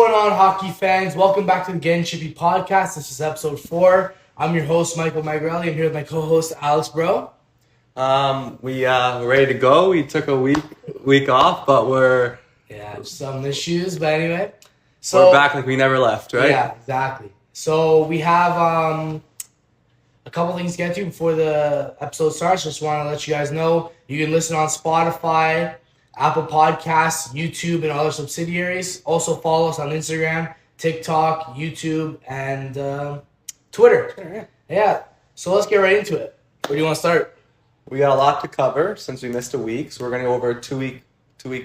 going on, hockey fans? Welcome back to the Gettin Chippy podcast. This is episode 4. I'm your host, Michael Magrelli. I'm here with my co-host, Alex Bro. We're ready to go. We took a week off, but we're some issues, but anyway. So we're back like we never left, right? Yeah, exactly. So we have a couple things to get to before the episode starts. Just want to let you guys know you can listen on Spotify, Apple Podcasts, YouTube, and other subsidiaries. Also follow us on Instagram, TikTok, YouTube, and Twitter. Yeah. So let's get right into it. Where do you want to start? We got a lot to cover since we missed a week, so we're going to go over a two-week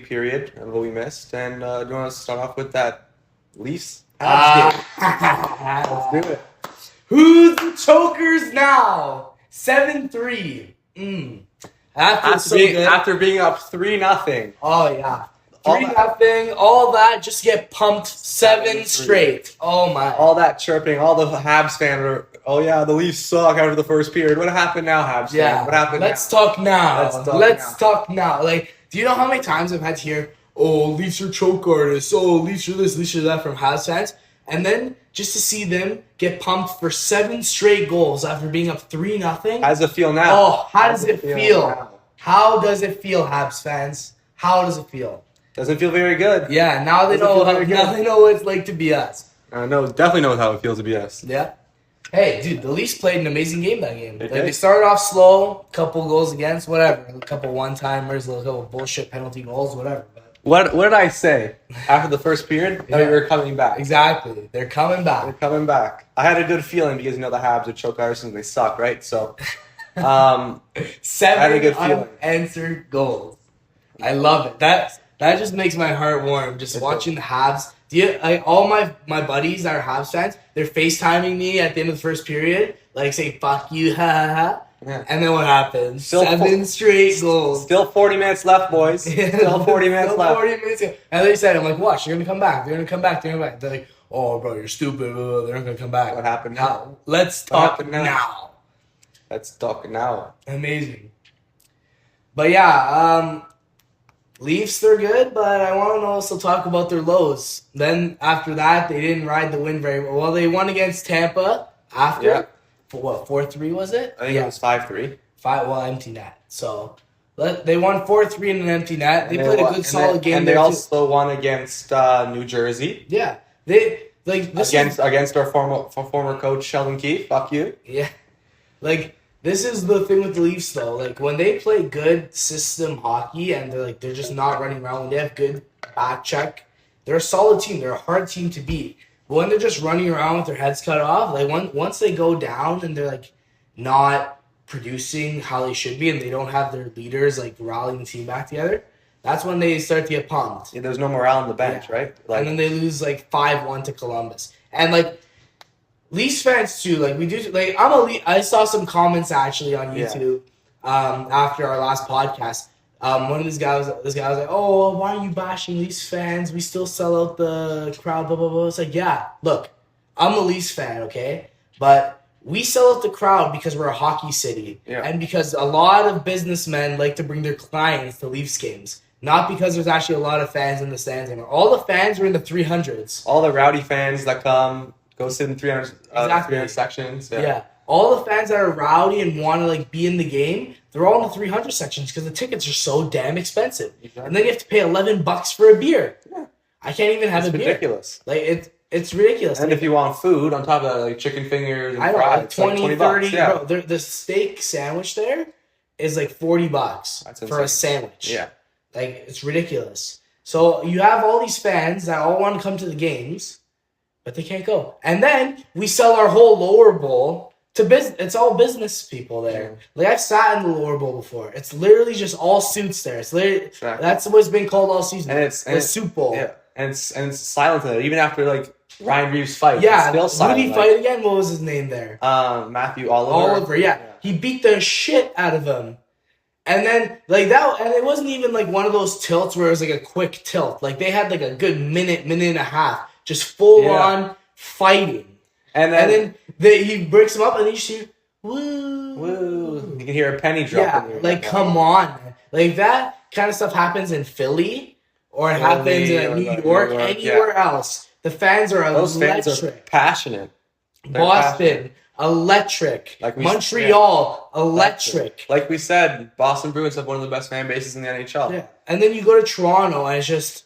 period of what we missed. And do you want to start off with that Leafs Habs game? Let's do it. Who's the chokers now? 7-3. After being up 3-0. Oh, yeah. 3-0. All that just get pumped 7 straight. Oh, my. All that chirping, all the Habs fans were, oh, yeah, the Leafs suck after the first period. What happened now, Habs fans? What happened Let's talk now. Let's talk now. Like, do you know how many times I've had to hear, oh, Leafs are choke artists. Oh, Leafs are this, Leafs are that from Habs fans. And then just to see them get pumped for 7 straight goals after being up 3-0. How does it feel now? Oh, how does it feel? How does it feel, Habs fans? How does it feel? Doesn't feel very good. Yeah, now they know what it's like to be us. Definitely know how it feels to be us. Yeah. Hey, dude, the Leafs played an amazing game that game. They started off slow, couple goals against, whatever. A couple one-timers, a couple bullshit penalty goals, whatever. What did I say after the first period? That we were coming back. Exactly. They're coming back. I had a good feeling because, the Habs are choke artists and they suck, right? So, 7 I had a good unanswered goals. I love it. That just makes my heart warm, just watching the Habs. All my buddies that are Habs fans, they're FaceTiming me at the end of the first period, like saying, fuck you, ha ha ha. Yeah. And then what happens? 7 straight goals. Still 40 minutes left, boys. Still 40 minutes left. 40 minutes. And they said, I'm like, watch, they're going to come back. They're going to come back. They're like, oh, bro, you're stupid. They're not going to come back. What happened now? Let's talk now. Let's talk now. Amazing. But yeah, Leafs, they're good, but I want to also talk about their lows. Then after that, they didn't ride the win very well. Well, they won against Tampa after. Yeah. For what, 4-3 was it? I think it was 5-3. Empty net. So they won 4-3 in an empty net. They played a good, solid game. And they also won against New Jersey. Yeah, against our former coach Sheldon Keefe. Fuck you. Yeah, this is the thing with the Leafs though. Like when they play good system hockey and they're just not running around. When they have good back check, they're a solid team. They're a hard team to beat. But when they're just running around with their heads cut off, once they go down and they're not producing how they should be and they don't have their leaders rallying the team back together, that's when they start to get pumped. Yeah, there's no morale on the bench, right? And then they lose 5-1 to Columbus. And Leafs fans too, we do I saw some comments actually on YouTube after our last podcast. One of these guys was like, oh, why are you bashing Leafs fans? We still sell out the crowd, blah, blah, blah. It's like, yeah, look, I'm a Leafs fan, okay? But we sell out the crowd because we're a hockey city. Yeah. And because a lot of businessmen like to bring their clients to Leafs games. Not because there's actually a lot of fans in the stands anymore. All the fans were in the 300s. All the rowdy fans that go sit in 300 sections. Yeah. All the fans that are rowdy and want to be in the game, they're all in the 300 sections because the tickets are so damn expensive. Exactly. And then you have to pay $11 for a beer. Yeah. I can't even have a beer. Ridiculous. It's ridiculous. And if you want food on top of that, chicken fingers and fries, 20 30 yeah. Bro, the steak sandwich there is $40 for a sandwich. Yeah. It's ridiculous. So you have all these fans that all want to come to the games, but they can't go. And then we sell our whole lower bowl to business. It's all business people there. I've sat in the lower bowl before. It's literally just all suits there. It's literally that's what's been called all season. And it's the soup bowl. Yeah, and it's silent there. Even after Ryan Reeves fight. Yeah, it's still silent. Who did he fight again? What was his name there? Matthew Oliver. Yeah, he beat the shit out of him. And then that, and it wasn't even one of those tilts where it was a quick tilt. They had a good minute and a half, just full on fighting. And then he breaks him up, and then you see, woo. You can hear a penny drop in there. Come on. That kind of stuff happens in Philly, or it happens in New York, anywhere else. The fans are Those electric. fans are passionate. Boston, electric. Like Montreal, electric. Like we said, Boston Bruins have one of the best fan bases in the NHL. Yeah. And then you go to Toronto and it's just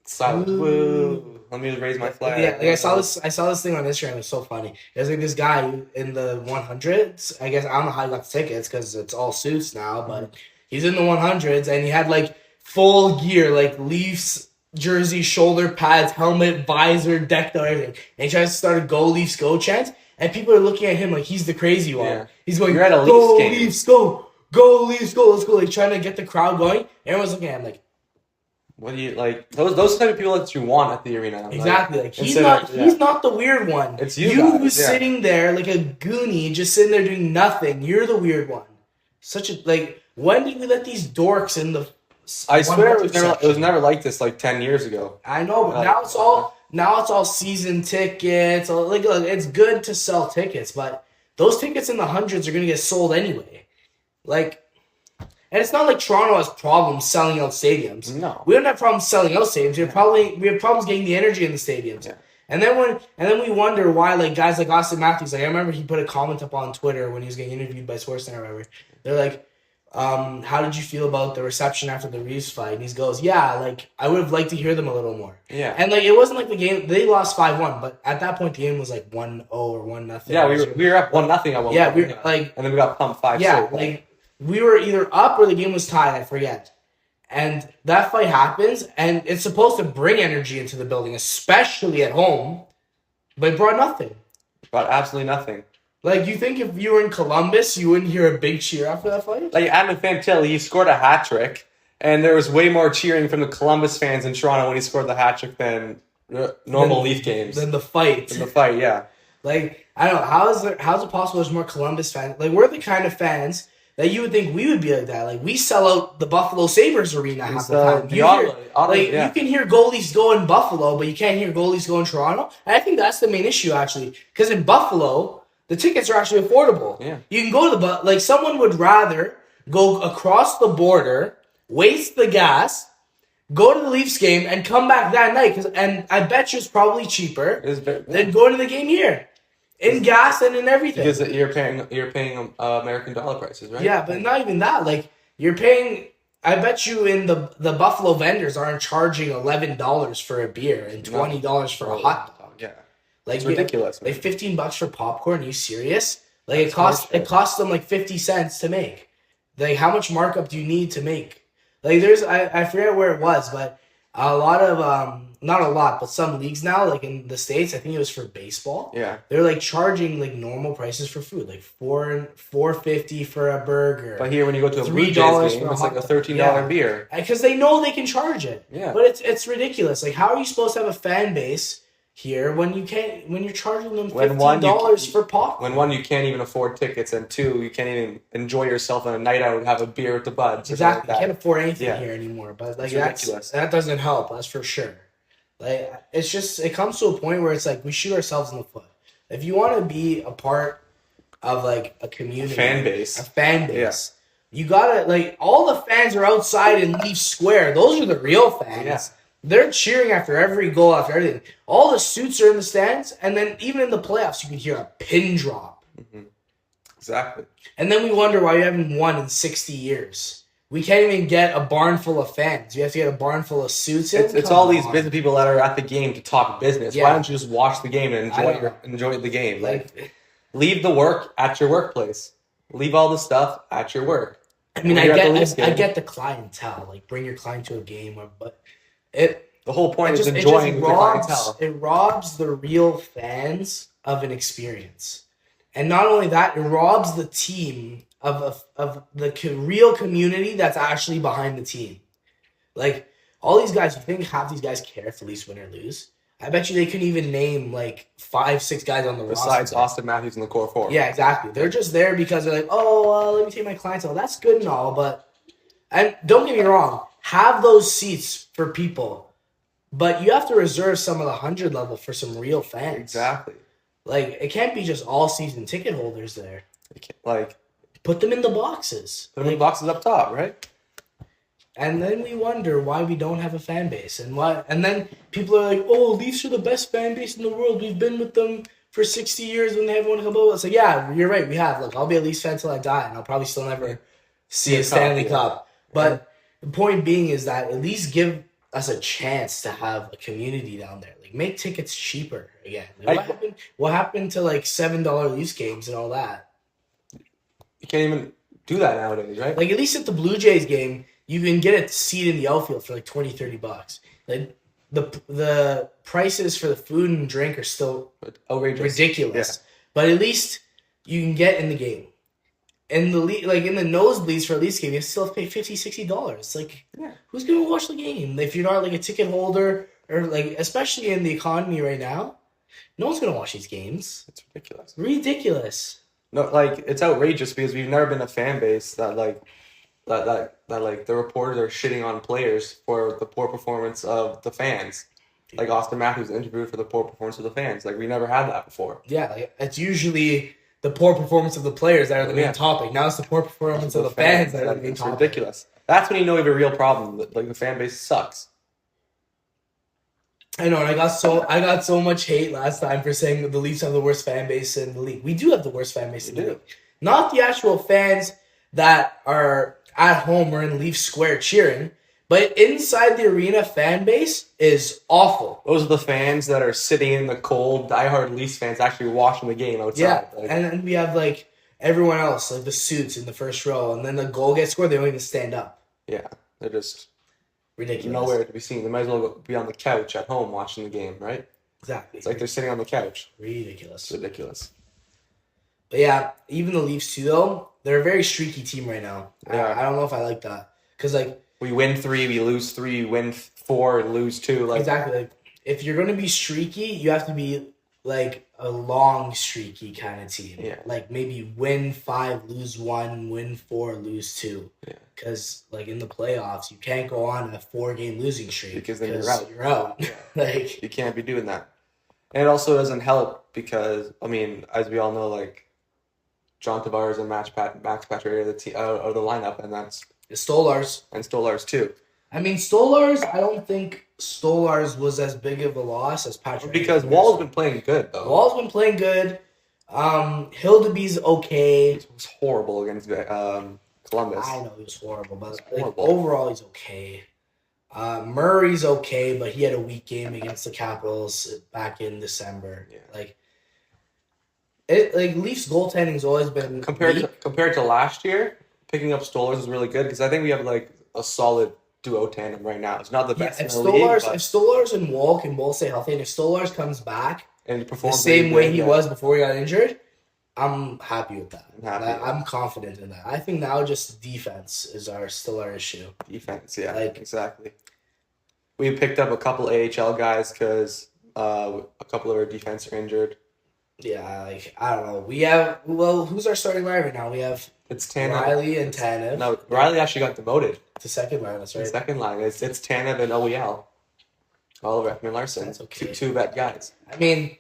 silent. Woo. Let me raise my flag. Yeah, like I saw this thing on Instagram. It was so funny. There's like this guy in the 100s. I guess I don't know how he got the tickets because it's all suits now, but he's in the 100s and he had like full gear, like Leafs jersey, shoulder pads, helmet, visor, decked out, everything. And he tries to start a "Go Leafs, Go" chant, and people are looking at him like he's the crazy one. Yeah. He's going, "You're at a Go Leafs game. Leafs, go! Go Leafs, go! Let's go!" Like trying to get the crowd going. Everyone's looking at him like, what do you like? Those type of people that you want at the arena. Exactly. Like he's not the weird one. It's you who's sitting there like a goonie, just sitting there doing nothing. You're the weird one. Such a like. When did we let these dorks in the? I swear it was never like this like 10 years ago. I know, but now it's all season tickets. Like it's good to sell tickets, but those tickets in the hundreds are gonna get sold anyway. Like. And it's not like Toronto has problems selling out stadiums. No. We don't have problems selling out stadiums. We have problems getting the energy in the stadiums. Yeah. And then we wonder why like guys like Austin Matthews, like I remember he put a comment up on Twitter when he was getting interviewed by Sportsnet or whatever. They're like, how did you feel about the reception after the Reeves fight? And he goes, yeah, like I would have liked to hear them a little more. Yeah. And like it wasn't like the game they lost 5-1, but at that point the game was like 1-0 or 1-0. Yeah, we were up 1-0 at one point. Yeah, we were like, and then we got pumped 5-6. Yeah, like we were either up or the game was tied, I forget. And that fight happens, and it's supposed to bring energy into the building, especially at home, but it brought nothing. It brought absolutely nothing. Like, you think if you were in Columbus, you wouldn't hear a big cheer after that fight? Like, Adam Fantilli, he scored a hat trick, and there was way more cheering from the Columbus fans in Toronto when he scored the hat trick than normal Leaf games. Than the fight. Yeah. Like, I don't know, how's it possible there's more Columbus fans? Like, we're the kind of fans that you would think we would be like that. Like, we sell out the Buffalo Sabres arena half the time. You can hear goalies go in Buffalo, but you can't hear goalies go in Toronto. And I think that's the main issue, actually. Because in Buffalo, the tickets are actually affordable. Yeah. You can go to the... someone would rather go across the border, waste the gas, go to the Leafs game, and come back that night. And I bet you it's probably cheaper than going to the game here. In gas and in everything. Because you're paying American dollar prices, right? Yeah, but not even that. Like, you're paying... I bet you in the Buffalo vendors aren't charging $11 for a beer and $20 for a hot dog. Yeah. Like, it's ridiculous. Like $15 for popcorn? Are you serious? Like, it costs them like 50 cents to make. Like, how much markup do you need to make? Like, I forget where it was, but a lot of... not a lot, but some leagues now, like in the States, I think it was for baseball. Yeah. They're like charging like normal prices for food, like $4.50 for a burger. But here, when you go to a Blue Jays game, it's like a $13 beer. Because they know they can charge it. Yeah. But it's ridiculous. Like, how are you supposed to have a fan base here when you're charging them $15 for popcorn? When one, you can't even afford tickets, and two, you can't even enjoy yourself on a night out and have a beer with the buds. Exactly. You can't afford anything here anymore. But like that doesn't help, that's for sure. Like, it's just, it comes to a point where it's like we shoot ourselves in the foot. If you want to be a part of like a community, a fan base, you gotta, like, all the fans are outside in Leaf Square. Those are the real fans. Yeah. They're cheering after every goal, after everything. All the suits are in the stands, and then even in the playoffs, you can hear a pin drop. Mm-hmm. Exactly. And then we wonder why you haven't won in 60 years. We can't even get a barn full of fans. You have to get a barn full of suits in. It's all these business people that are at the game to talk business. Yeah. Why don't you just watch the game and enjoy the game? Like, leave the work at your workplace. Leave all the stuff at your work. I mean, I get the clientele. Like, bring your client to a game, but the whole point is enjoying the clientele. It robs the real fans of an experience, and not only that, it robs the team of the real community that's actually behind the team. Like, all these guys, you think half these guys care if the Leafs win or lose? I bet you they couldn't even name like 5-6 guys on the roster. Besides Austin Matthews in the core four. Yeah, exactly. They're just there because they're like, let me take my clientele. That's good and all, but... And don't get me wrong, have those seats for people, but you have to reserve some of the 100 level for some real fans. Exactly. Like, it can't be just all season ticket holders there. Like... Put them in the boxes. Put them in the boxes up top, right? And then we wonder why we don't have a fan base, and then people are like, "Oh, Leafs are the best fan base in the world. We've been with them for 60 years when they haven't won a Cup." It's like, yeah, you're right. We have. Look, I'll be a Leafs fan till I die, and I'll probably still never see a Stanley Cup. But the point being is that at least give us a chance to have a community down there. Like, make tickets cheaper again. Like, what happened to like $7 Leafs games and all that? You can't even do that nowadays, right? Like, at least at the Blue Jays game, you can get a seat in the outfield for like $20-$30. Like, the prices for the food and drink are still outrageous, ridiculous. Yeah. But at least you can get in the game. In the in the nosebleeds for a Leafs game, you still have to pay $50-$60. It's like, who's gonna watch the game if you're not like a ticket holder, or like, especially in the economy right now, no one's gonna watch these games. It's ridiculous. Ridiculous. No, like, it's outrageous because we've never been a fan base that the reporters are shitting on players for the poor performance of the fans. Like Austin Matthews interviewed for the poor performance of the fans. Like, we never had that before. Yeah, like, it's usually the poor performance of the players that are the main topic. Now it's the poor performance of the fans that are the main topic. It's ridiculous. That's when you know you have a real problem. Like, the fan base sucks. I know, and I got so much hate last time for saying that the Leafs have the worst fan base in the league. We do have the worst fan base in the league. Not the actual fans that are at home or in Leaf Square cheering, but inside the arena fan base is awful. Those are the fans that are sitting in the cold, diehard Leafs fans actually watching the game outside. Yeah, and then we have like everyone else, like the suits in the first row, and then the goal gets scored, they don't even stand up. Yeah, they're just ridiculous. Nowhere to be seen. They might as well be on the couch at home watching the game, right? Exactly. It's like they're sitting on the couch. Ridiculous. It's ridiculous. But yeah, even the Leafs too, though, they're a very streaky team right now. Yeah. I don't know if I like that. Because, like, we win 3, we lose 3, we win 4, lose 2. Like, exactly. Like, if you're going to be streaky, you have to be, like, a long streaky kind of team. Yeah. Like, maybe win 5, lose 1, win 4, lose 2. Yeah. Because, like, in the playoffs, you can't go on a 4-game losing streak. Because then you're out. You're out. Yeah. Like, you can't be doing that. And it also doesn't help because, I mean, as we all know, like, John Tavares and Max Pacioretty are the lineup, and that's Stolars. And Stolars too. I mean, Stolars, I don't think Stolars was as big of a loss as Pacioretty. Because Wall's been playing good, though. Wall's been playing good. Hildeby's okay. It was horrible against Columbus. I know he was horrible, but overall he's okay. Murray's okay, but he had a weak game against the Capitals back in December. Yeah. Leafs goaltending's always been compared to last year. Picking up Stolars is really good because I think we have like a solid duo tandem right now. It's not the best in the league. If Stolars and Wall can both stay healthy, and if Stolars comes back and the same way he was before he got injured, I'm happy with that. I'm confident in that. I think now just defense is still our issue. Defense, yeah, exactly. We picked up a couple AHL guys because a couple of our defense are injured. Yeah, I don't know. Who's our starting line right now? We have Riley and Tanev. No, Riley actually got demoted. The second line, that's right. The second line. It's Tanev and OEL. Oliver Ekman-Larsson. That's okay. Two vet guys. I mean,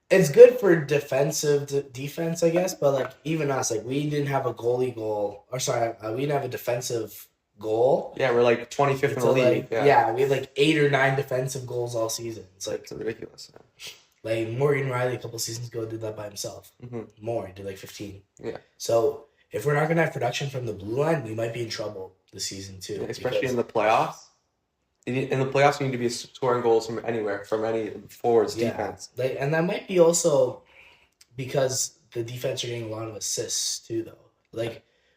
it's good for defense, I guess, but even us, we didn't have a goalie goal. Or sorry, we didn't have a defensive goal. Yeah, we're 25th in the league. Yeah, we had 8 or 9 defensive goals all season. It's ridiculous. Morgan Riley a couple seasons ago did that by himself. Mm-hmm. More, he did 15. Yeah. So if we're not going to have production from the blue line, we might be in trouble this season too. Yeah, especially in the playoffs. In the playoffs, you need to be scoring goals from anywhere, from any forwards defense. And that might be also because the defense are getting a lot of assists too, though.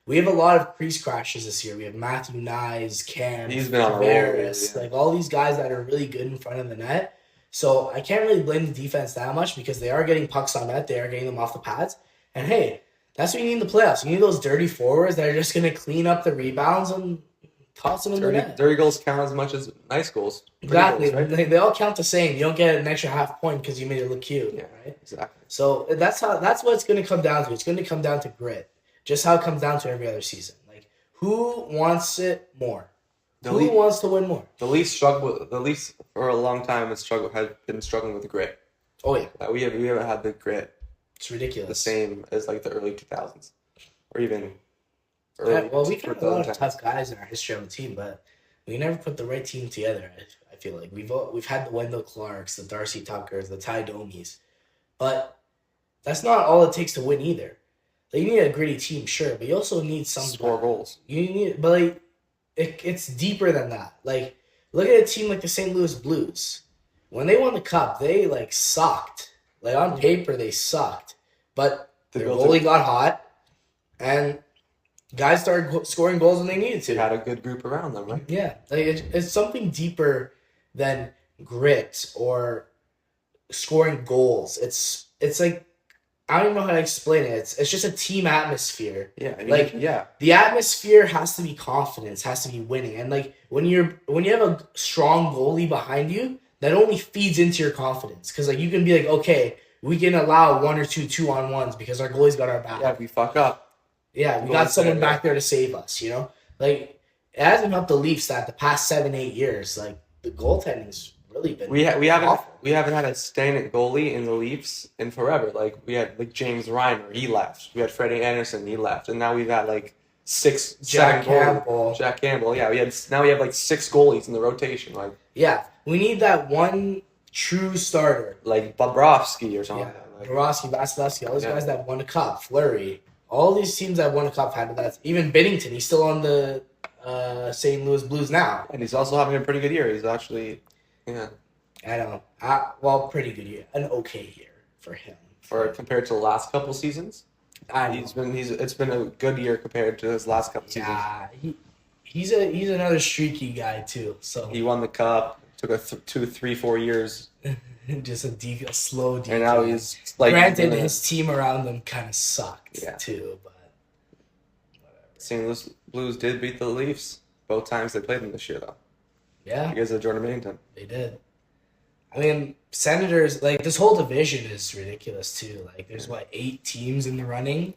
We have a lot of crease crashes this year. We have Matthew Nyes, Cam, he's been on a roll, all these guys that are really good in front of the net. So I can't really blame the defense that much because they are getting pucks on net. They are getting them off the pads. And hey, that's what you need in the playoffs. You need those dirty forwards that are just going to clean up the rebounds and toss them in the net. Dirty goals count as much as nice goals. Exactly. Goals, right? They all count the same. You don't get an extra half point because you made it look cute. Yeah, right? Exactly. So that's what it's going to come down to. It's going to come down to grit. Just how it comes down to every other season. Who wants it more? Who wants to win more? The Leafs for a long time have been struggling with the grit. Oh yeah. We haven't had the grit. It's ridiculous. The same as the early 2000s, or even early. We've had a lot of tough guys in our history on the team, but we never put the right team together. I feel like we've had the Wendell Clarks, the Darcy Tuckers, the Ty Domies, but that's not all it takes to win either. Like, you need a gritty team, sure, but you also need some Score goals. You need, but like it's deeper than that. Like, look at a team like the St. Louis Blues. When they won the cup, they like sucked. Like, on paper, they sucked, but their goalie got hot, and guys started scoring goals when they needed to. They had a good group around them, right? Yeah, like it's something deeper than grit or scoring goals. It's like, I don't even know how to explain it. It's just a team atmosphere. Yeah, the atmosphere has to be confidence, has to be winning, and like when you have a strong goalie behind you, that only feeds into your confidence, because like you can be like, okay, we can allow 1 or 2 2-on-1s because our goalie's got our back. Yeah, we fuck up. Yeah, we got someone back there to save us. You know, like, it hasn't helped the Leafs that the past 7-8 years, like, the goaltending's really been We haven't awful. had a standing goalie in the Leafs in forever. Like, we had like James Reimer, he left. We had Freddie Anderson, he left, and now we've got like Jack Campbell. Jack Campbell. Yeah, we have like 6 goalies in the rotation. Like, Yeah, we need that one true starter. like Bobrovsky or something. Yeah, Like, Borowski, Vasilevsky, all these guys that won a cup, Fleury. All these teams that won a cup had that. Even Binnington, he's still on the St. Louis Blues now. and he's also having a pretty good year. He's actually, yeah, I don't know. Pretty good year. An okay year for him. for compared to the last couple seasons. It's been a good year compared to his last couple seasons. Yeah, he's another streaky guy too. So He won the cup. Took a 2, 3, 4 years, just a slow decline. and now he's like. Granted, his team around them kind of sucked too, but whatever. St. Louis Blues did beat the Leafs both times they played them this year, though. Yeah, Because of Jordan Binnington. they did. I mean, Senators, like, this whole division is ridiculous too. Like, there's 8 teams in the running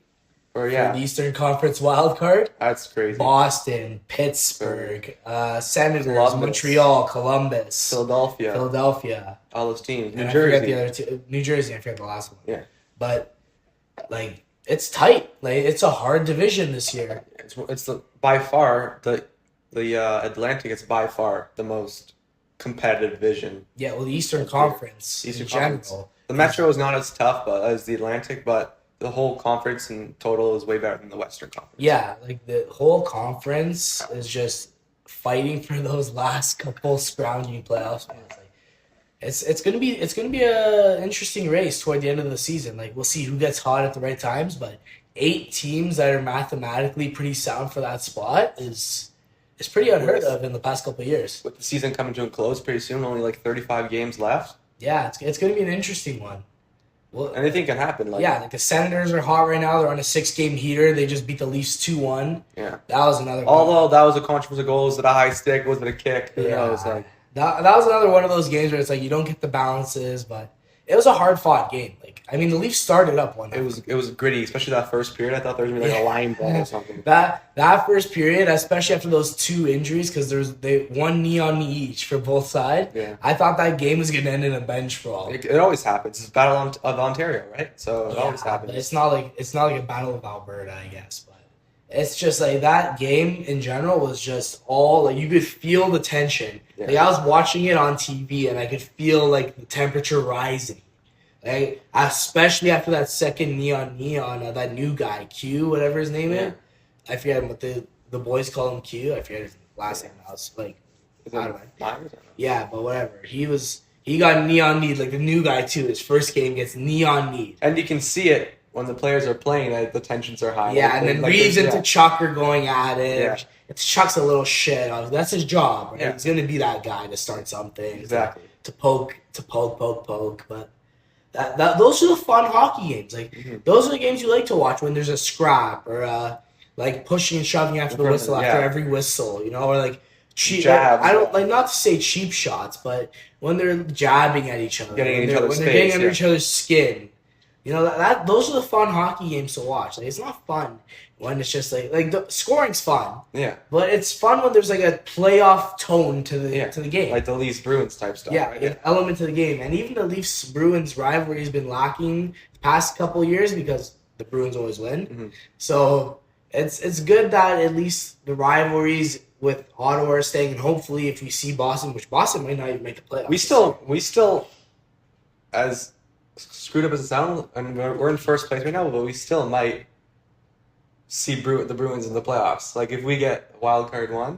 Or for yeah, the Eastern Conference wild card. that's crazy. Boston, Pittsburgh, Senators, Columbus. Montreal, Columbus, Philadelphia, Philadelphia. all those teams. New And I forget the Jersey. other two. New Jersey, I forget the last one. Yeah. But, like, it's tight. Like, it's a hard division this year. It's by far the Atlantic is by far the most competitive division. Yeah, well, the Eastern Conference Eastern in Conference. general. The Metro is not as tough as the Atlantic, but the whole conference in total is way better than the Western Conference. Yeah, like, the whole conference is just fighting for those last couple scrounging playoff spots. Like, it's gonna be a interesting race toward the end of the season. Like, we'll see who gets hot at the right times, but 8 teams that are mathematically pretty sound for that spot is pretty unheard of in the past couple of years. With the season coming to a close pretty soon, only like 35 games left. Yeah, it's going to be an interesting one. Well, Anything can happen. Like, yeah, like, the Senators are hot right now. They're on a 6-game heater. They just beat the Leafs 2-1. Yeah. That was another one. Although that was a controversial goal, was it a high stick? Was it a kick? Who Yeah. knows? Like, That was another one of those games where it's like you don't get the balances, but it was a hard-fought game. Like, I mean, the Leafs started up 1-0. it was gritty, especially that first period. I thought there was gonna be like a line ball or something. That first period, especially after those 2 injuries, because they one knee on knee each for both sides. Yeah. I thought that game was gonna end in a bench brawl. It always happens. It's Battle of Ontario, right? So it always But happens. it's not like a battle of Alberta, I guess. But it's just like that game in general was just all like you could feel the tension. Yeah. Like, I was watching it on TV and I could feel like the temperature rising. Like, especially after that second knee on that new guy, Q, whatever his name is. I forget what the boys call him Q. I forget his last name. I was like, Is I it don't know. Myers? Yeah, but whatever. He got knee on knee, like the new guy too. His first game gets knee on knee. And you can see it when the players are playing. That the tensions are high. Yeah, and then Reeves into Chuck are going at it. Yeah. It's Chuck's a little shit. That's his job. Right? Yeah. He's gonna be that guy to start something. Exactly. To poke. But those are the fun hockey games. Like, those are the games you like to watch when there's a scrap or like pushing and shoving after the whistle after every whistle, you know, or like cheap. Jabs, I don't like, not to say cheap shots, but when they're jabbing at each other, Getting in each when other's they're getting face, under yeah. each other's skin. You know, that those are the fun hockey games to watch. Like, it's not fun when it's just like the scoring's fun, Yeah. but it's fun when there's like a playoff tone to the game. Like the Leafs Bruins type stuff. Yeah, right? an element to the game. And even the Leafs Bruins rivalry has been lacking the past couple of years because the Bruins always win. Mhm. So it's good that at least the rivalries with Ottawa staying, and hopefully if we see Boston, which Boston might not even make the playoffs. We still, as screwed up as it sounds, and we're in first place right now, but we still might see the Bruins in the playoffs. Like if we get wild card 1,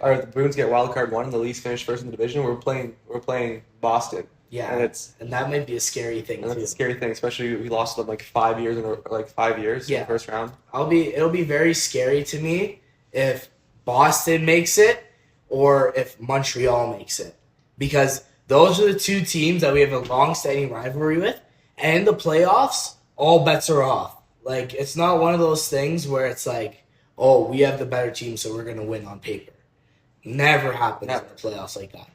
or the Bruins get wild card 1 and the Leafs finish first in the division, we're playing Boston. Yeah, and that might be a scary thing. That's a scary thing, especially we lost them like 5 years in the first round. It'll be very scary to me if Boston makes it or if Montreal makes it, because those are the two teams that we have a long-standing rivalry with, and in the playoffs, all bets are off. Like it's not one of those things where it's like, oh, we have the better team, so we're gonna win on paper. Never happens in the playoffs like that.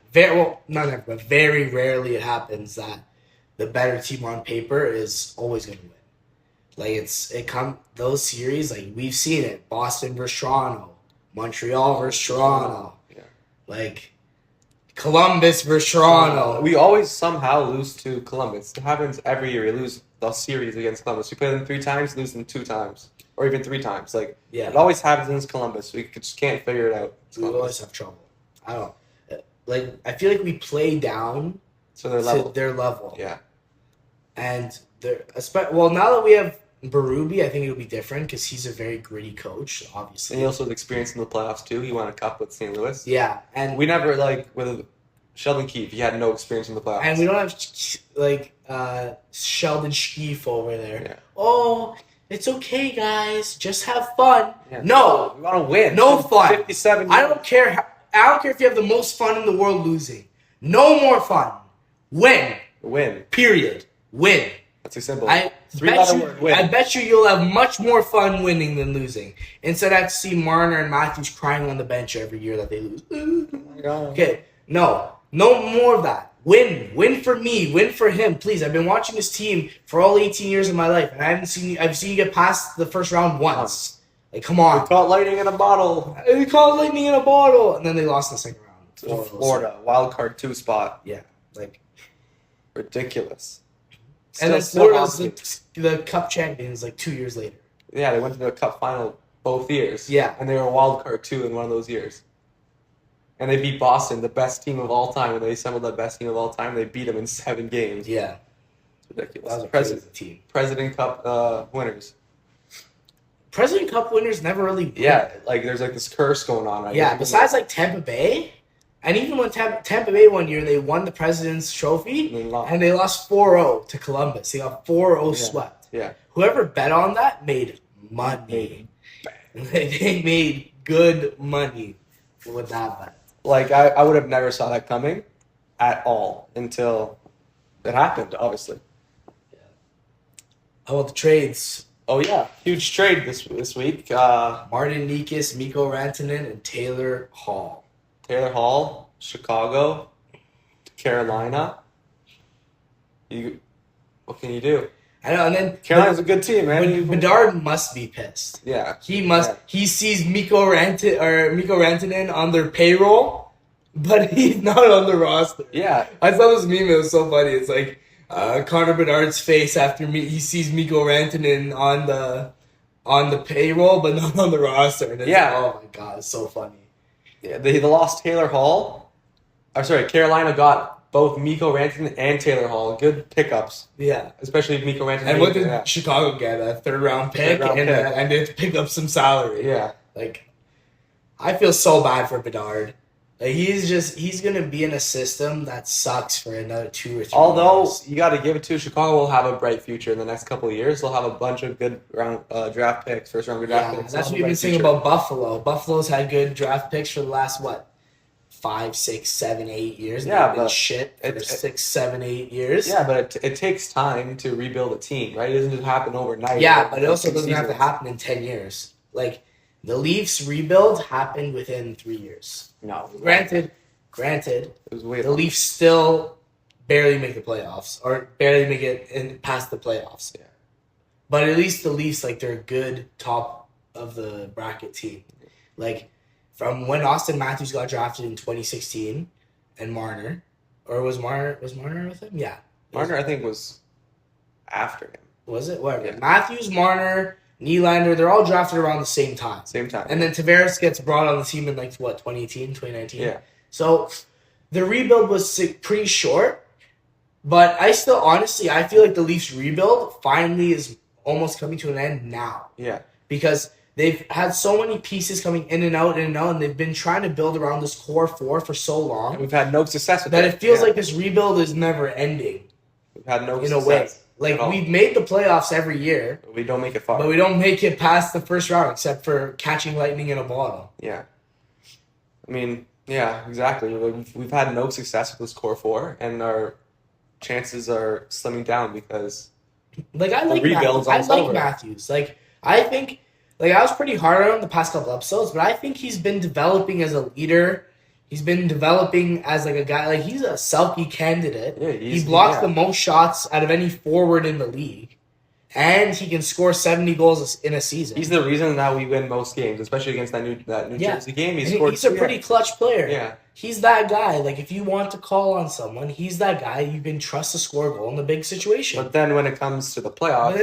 Not never, but very rarely it happens that the better team on paper is always going to win. Like those series, like we've seen it. Boston versus Toronto, Montreal versus Toronto, like Columbus versus Toronto. We always somehow lose to Columbus. It happens every year. We lose the series against Columbus. We play them 3 times, lose them 2 times, or even 3 times. It always happens against Columbus. We just can't figure it out. We always have trouble. I feel like we play down to their level. Yeah. And now that we have Berube, I think it'll be different because he's a very gritty coach, obviously. And he also has experience in the playoffs too. He won a cup with St. Louis. Yeah, and we never with Sheldon Keefe. He had no experience in the playoffs. And we don't have Sheldon Keefe over there. Yeah. Oh, it's okay, guys. Just have fun. Yeah. No, we want to win. No fun. 57. I don't care. I don't care if you have the most fun in the world losing. No more fun. Win. Period. Win. That's too simple. I bet you'll have much more fun winning than losing. Instead, I have to see Marner and Matthews crying on the bench every year that they lose. Oh my God. Okay, no more of that. Win for me. Win for him, please. I've been watching this team for all 18 years of my life, and I've seen you get past the first round once. Like, come on. They caught lightning in a bottle. And then they lost in the second round. Florida, wild card 2 spot. Yeah, ridiculous. And then Florida's the Cup champions 2 years later. Yeah, they went to the Cup final both years. Yeah. And they were a wild card 2 in one of those years. And they beat Boston, the best team of all time. When they assembled the best team of all time, they beat them in 7 games. Yeah. It's ridiculous. That was a crazy team. President Cup winners. President Cup winners never really win. Yeah, there's this curse going on right now. Yeah, besides Tampa Bay, and even when Tampa Bay one year, they won the President's Trophy, and they lost 4-0 to Columbus. They got 4-0 swept. Yeah. Whoever bet on that made money. They made good money with that bet. I would have never saw that coming at all until it happened, obviously. Yeah. How about the trades? Oh, yeah. Huge trade this week. Martin Nikas, Mikko Rantanen, and Taylor Hall. Taylor Hall, Chicago, Carolina. What can you do? I know, and then Carolina's a good team, man. Bedard must be pissed. Yeah. He must. Yeah. He sees Mikko Rantanen on their payroll, but he's not on the roster. Yeah. I saw this meme. It was so funny. It's like Connor Bedard's face after he sees Mikko Rantanen on the payroll, but not on the roster. And oh my God, it's so funny. Yeah, they lost Taylor Hall. Carolina got both Mikko Rantanen and Taylor Hall. Good pickups. Yeah. Especially Mikko Rantanen. And what did Chicago get? A third-round pick, and they had to pick up some salary. Yeah. I feel so bad for Bedard. He's going to be in a system that sucks for another 2 or 3 Although, years. you got to give it to Chicago will have a bright future in the next couple of years. They'll have a bunch of good draft picks, first-round draft picks. That's what we've been saying about Buffalo. Buffalo's had good draft picks for the last, 5, 6, 7, 8 years. Yeah, but shit for 6, 7, 8 years. Yeah, but it takes time to rebuild a team, right? It doesn't just happen overnight. Yeah, but it also doesn't have to happen in 10 years. The Leafs rebuild happened within 3 years. No. Granted, it was way the Leafs still barely make the playoffs or barely make it past the playoffs. Yeah. But at least the Leafs, they're a good top of the bracket team. From when Austin Matthews got drafted in 2016 and Marner, or was Marner with him? Yeah. Marner, I think, was after him. Was it? Whatever. Yeah. Matthews, Marner, Nylander, they're all drafted around the same time. Same time. And then Tavares gets brought on the team in 2018, 2019? Yeah. So the rebuild was pretty short, but I still, honestly, I feel like the Leafs rebuild finally is almost coming to an end now. Yeah. Because they've had so many pieces coming in and out, and they've been trying to build around this core four for so long. And we've had no success with that. It feels like this rebuild is never ending. We've had no in success. A way. Like, we've made the playoffs every year. We don't make it far. But we don't make it past the first round, except for catching lightning in a bottle. Yeah. I mean, yeah, exactly. We've had no success with this core four, and our chances are slimming down because I like Matthews. I think, I was pretty hard on him the past couple episodes, but I think he's been developing as a leader. He's been developing as a guy. He's a Selke candidate. Yeah, he blocks the most shots out of any forward in the league. And he can score 70 goals in a season. He's the reason that we win most games, especially against that New Jersey game. He's a pretty clutch player. Yeah. He's that guy. If you want to call on someone, he's that guy you can trust to score a goal in the big situation. But then when it comes to the playoffs,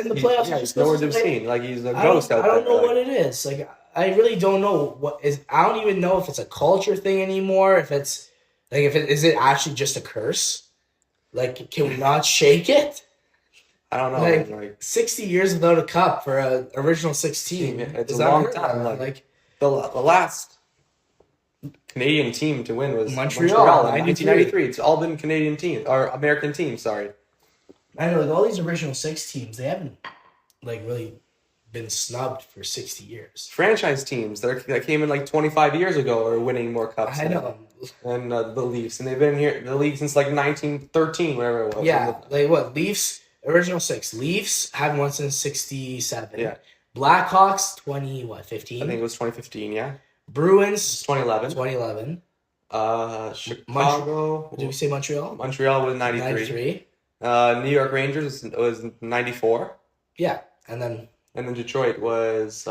he's nowhere to be seen. He's a ghost out there. I don't know what it is. I really don't know what is. I don't even know if it's a culture thing anymore. If it's is it actually just a curse? Can we not shake it? I don't know. 60 years without a cup for an original 16. It's a long time. The last Canadian team to win was Montreal in 1993. It's all been Canadian teams or American teams. Sorry. I know, all these original 6 teams, they haven't really been snubbed for 60 years. Franchise teams that came in 25 years ago are winning more cups. I know. Than the Leafs, and they've been here in the league since 1913, whatever it was. Yeah, Leafs. Original 6. Leafs haven't won since 67. Yeah. Blackhawks 15? I think it was 2015, yeah. Bruins 2011. Chicago. Did we say Montreal? Montreal was 93. New York Rangers was 94. Yeah. And then Detroit was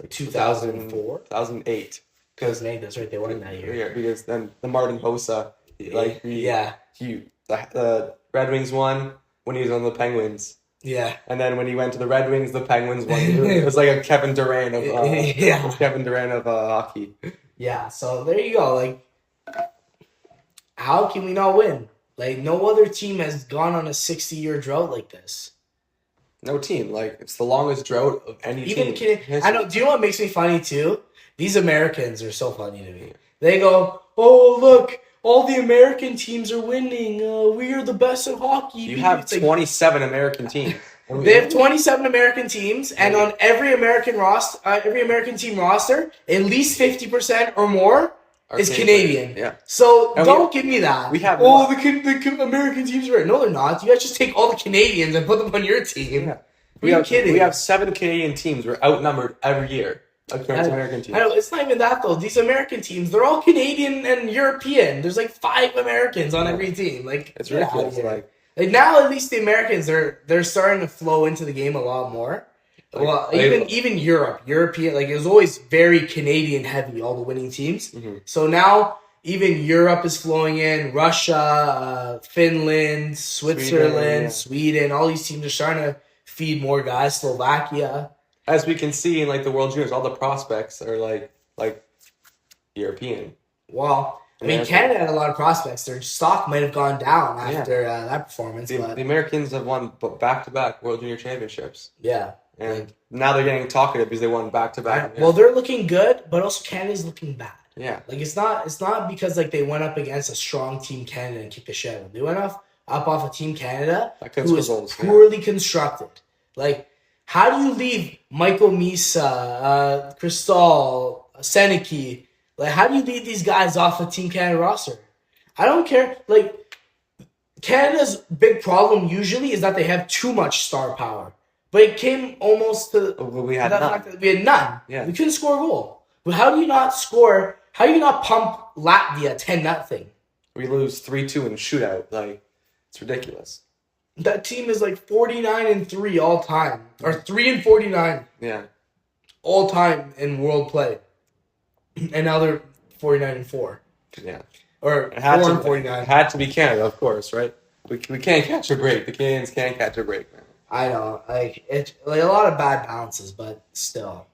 2004? 2008. Because that's right, they won that year. Yeah, because then the Martin Hossa, the Red Wings won when he was on the Penguins. Yeah. And then when he went to the Red Wings, the Penguins won. It was like a Kevin Durant of hockey. Yeah, so there you go. How can we not win? No other team has gone on a 60-year drought like this. No team. It's the longest drought of any team. I know. Do you know what makes me funny too? These Americans are so funny to me. They go, "Oh, look, all the American teams are winning. We are the best in hockey." You have 27 American teams. They have 27 American teams, and on every American team roster, at least 50% or more is Canadian. Yeah. So don't give me that. We have the American teams are. No, they're not. You guys just take all the Canadians and put them on your team. Yeah. Are you kidding? We have 7 Canadian teams. We're outnumbered every year. American teams. I know, it's not even that though. These American teams, they're all Canadian and European. There's 5 Americans on every team. It's ridiculous. Now at least the Americans they're starting to flow into the game a lot more. Even European, it was always very Canadian heavy, all the winning teams. Mm-hmm. So now even Europe is flowing in. Russia, Finland, Switzerland, Sweden, all these teams are starting to feed more guys. Slovakia. As we can see in the World Juniors, all the prospects are European. Well, Canada had a lot of prospects. Their stock might have gone down after that performance. The Americans have won back-to-back World Junior Championships. Yeah. And now they're getting talkative because they won back-to-back. Well, they're looking good, but also Canada's looking bad. Yeah. It's not because they went up against a strong Team Canada and kicked the shit out of them. They went up off a Team Canada who was poorly constructed. How do you leave Michael Misa, Cristal, Seneki? How do you leave these guys off a Team Canada roster? I don't care. Canada's big problem usually is that they have too much star power. But it came almost to we had none. We had none. Yeah. We couldn't score a goal. But how do you not score? How do you not pump Latvia 10-0? We lose 3-2 in shootout. It's ridiculous. That team is 49-3 all time, or 3-49. Yeah, all time in world play, and now they're 49-4. Yeah, or 4-49. It had to be Canada, of course, right? We can't catch a break. The Canadians can't catch a break, man. I know, like it, like a lot of bad bounces, but still,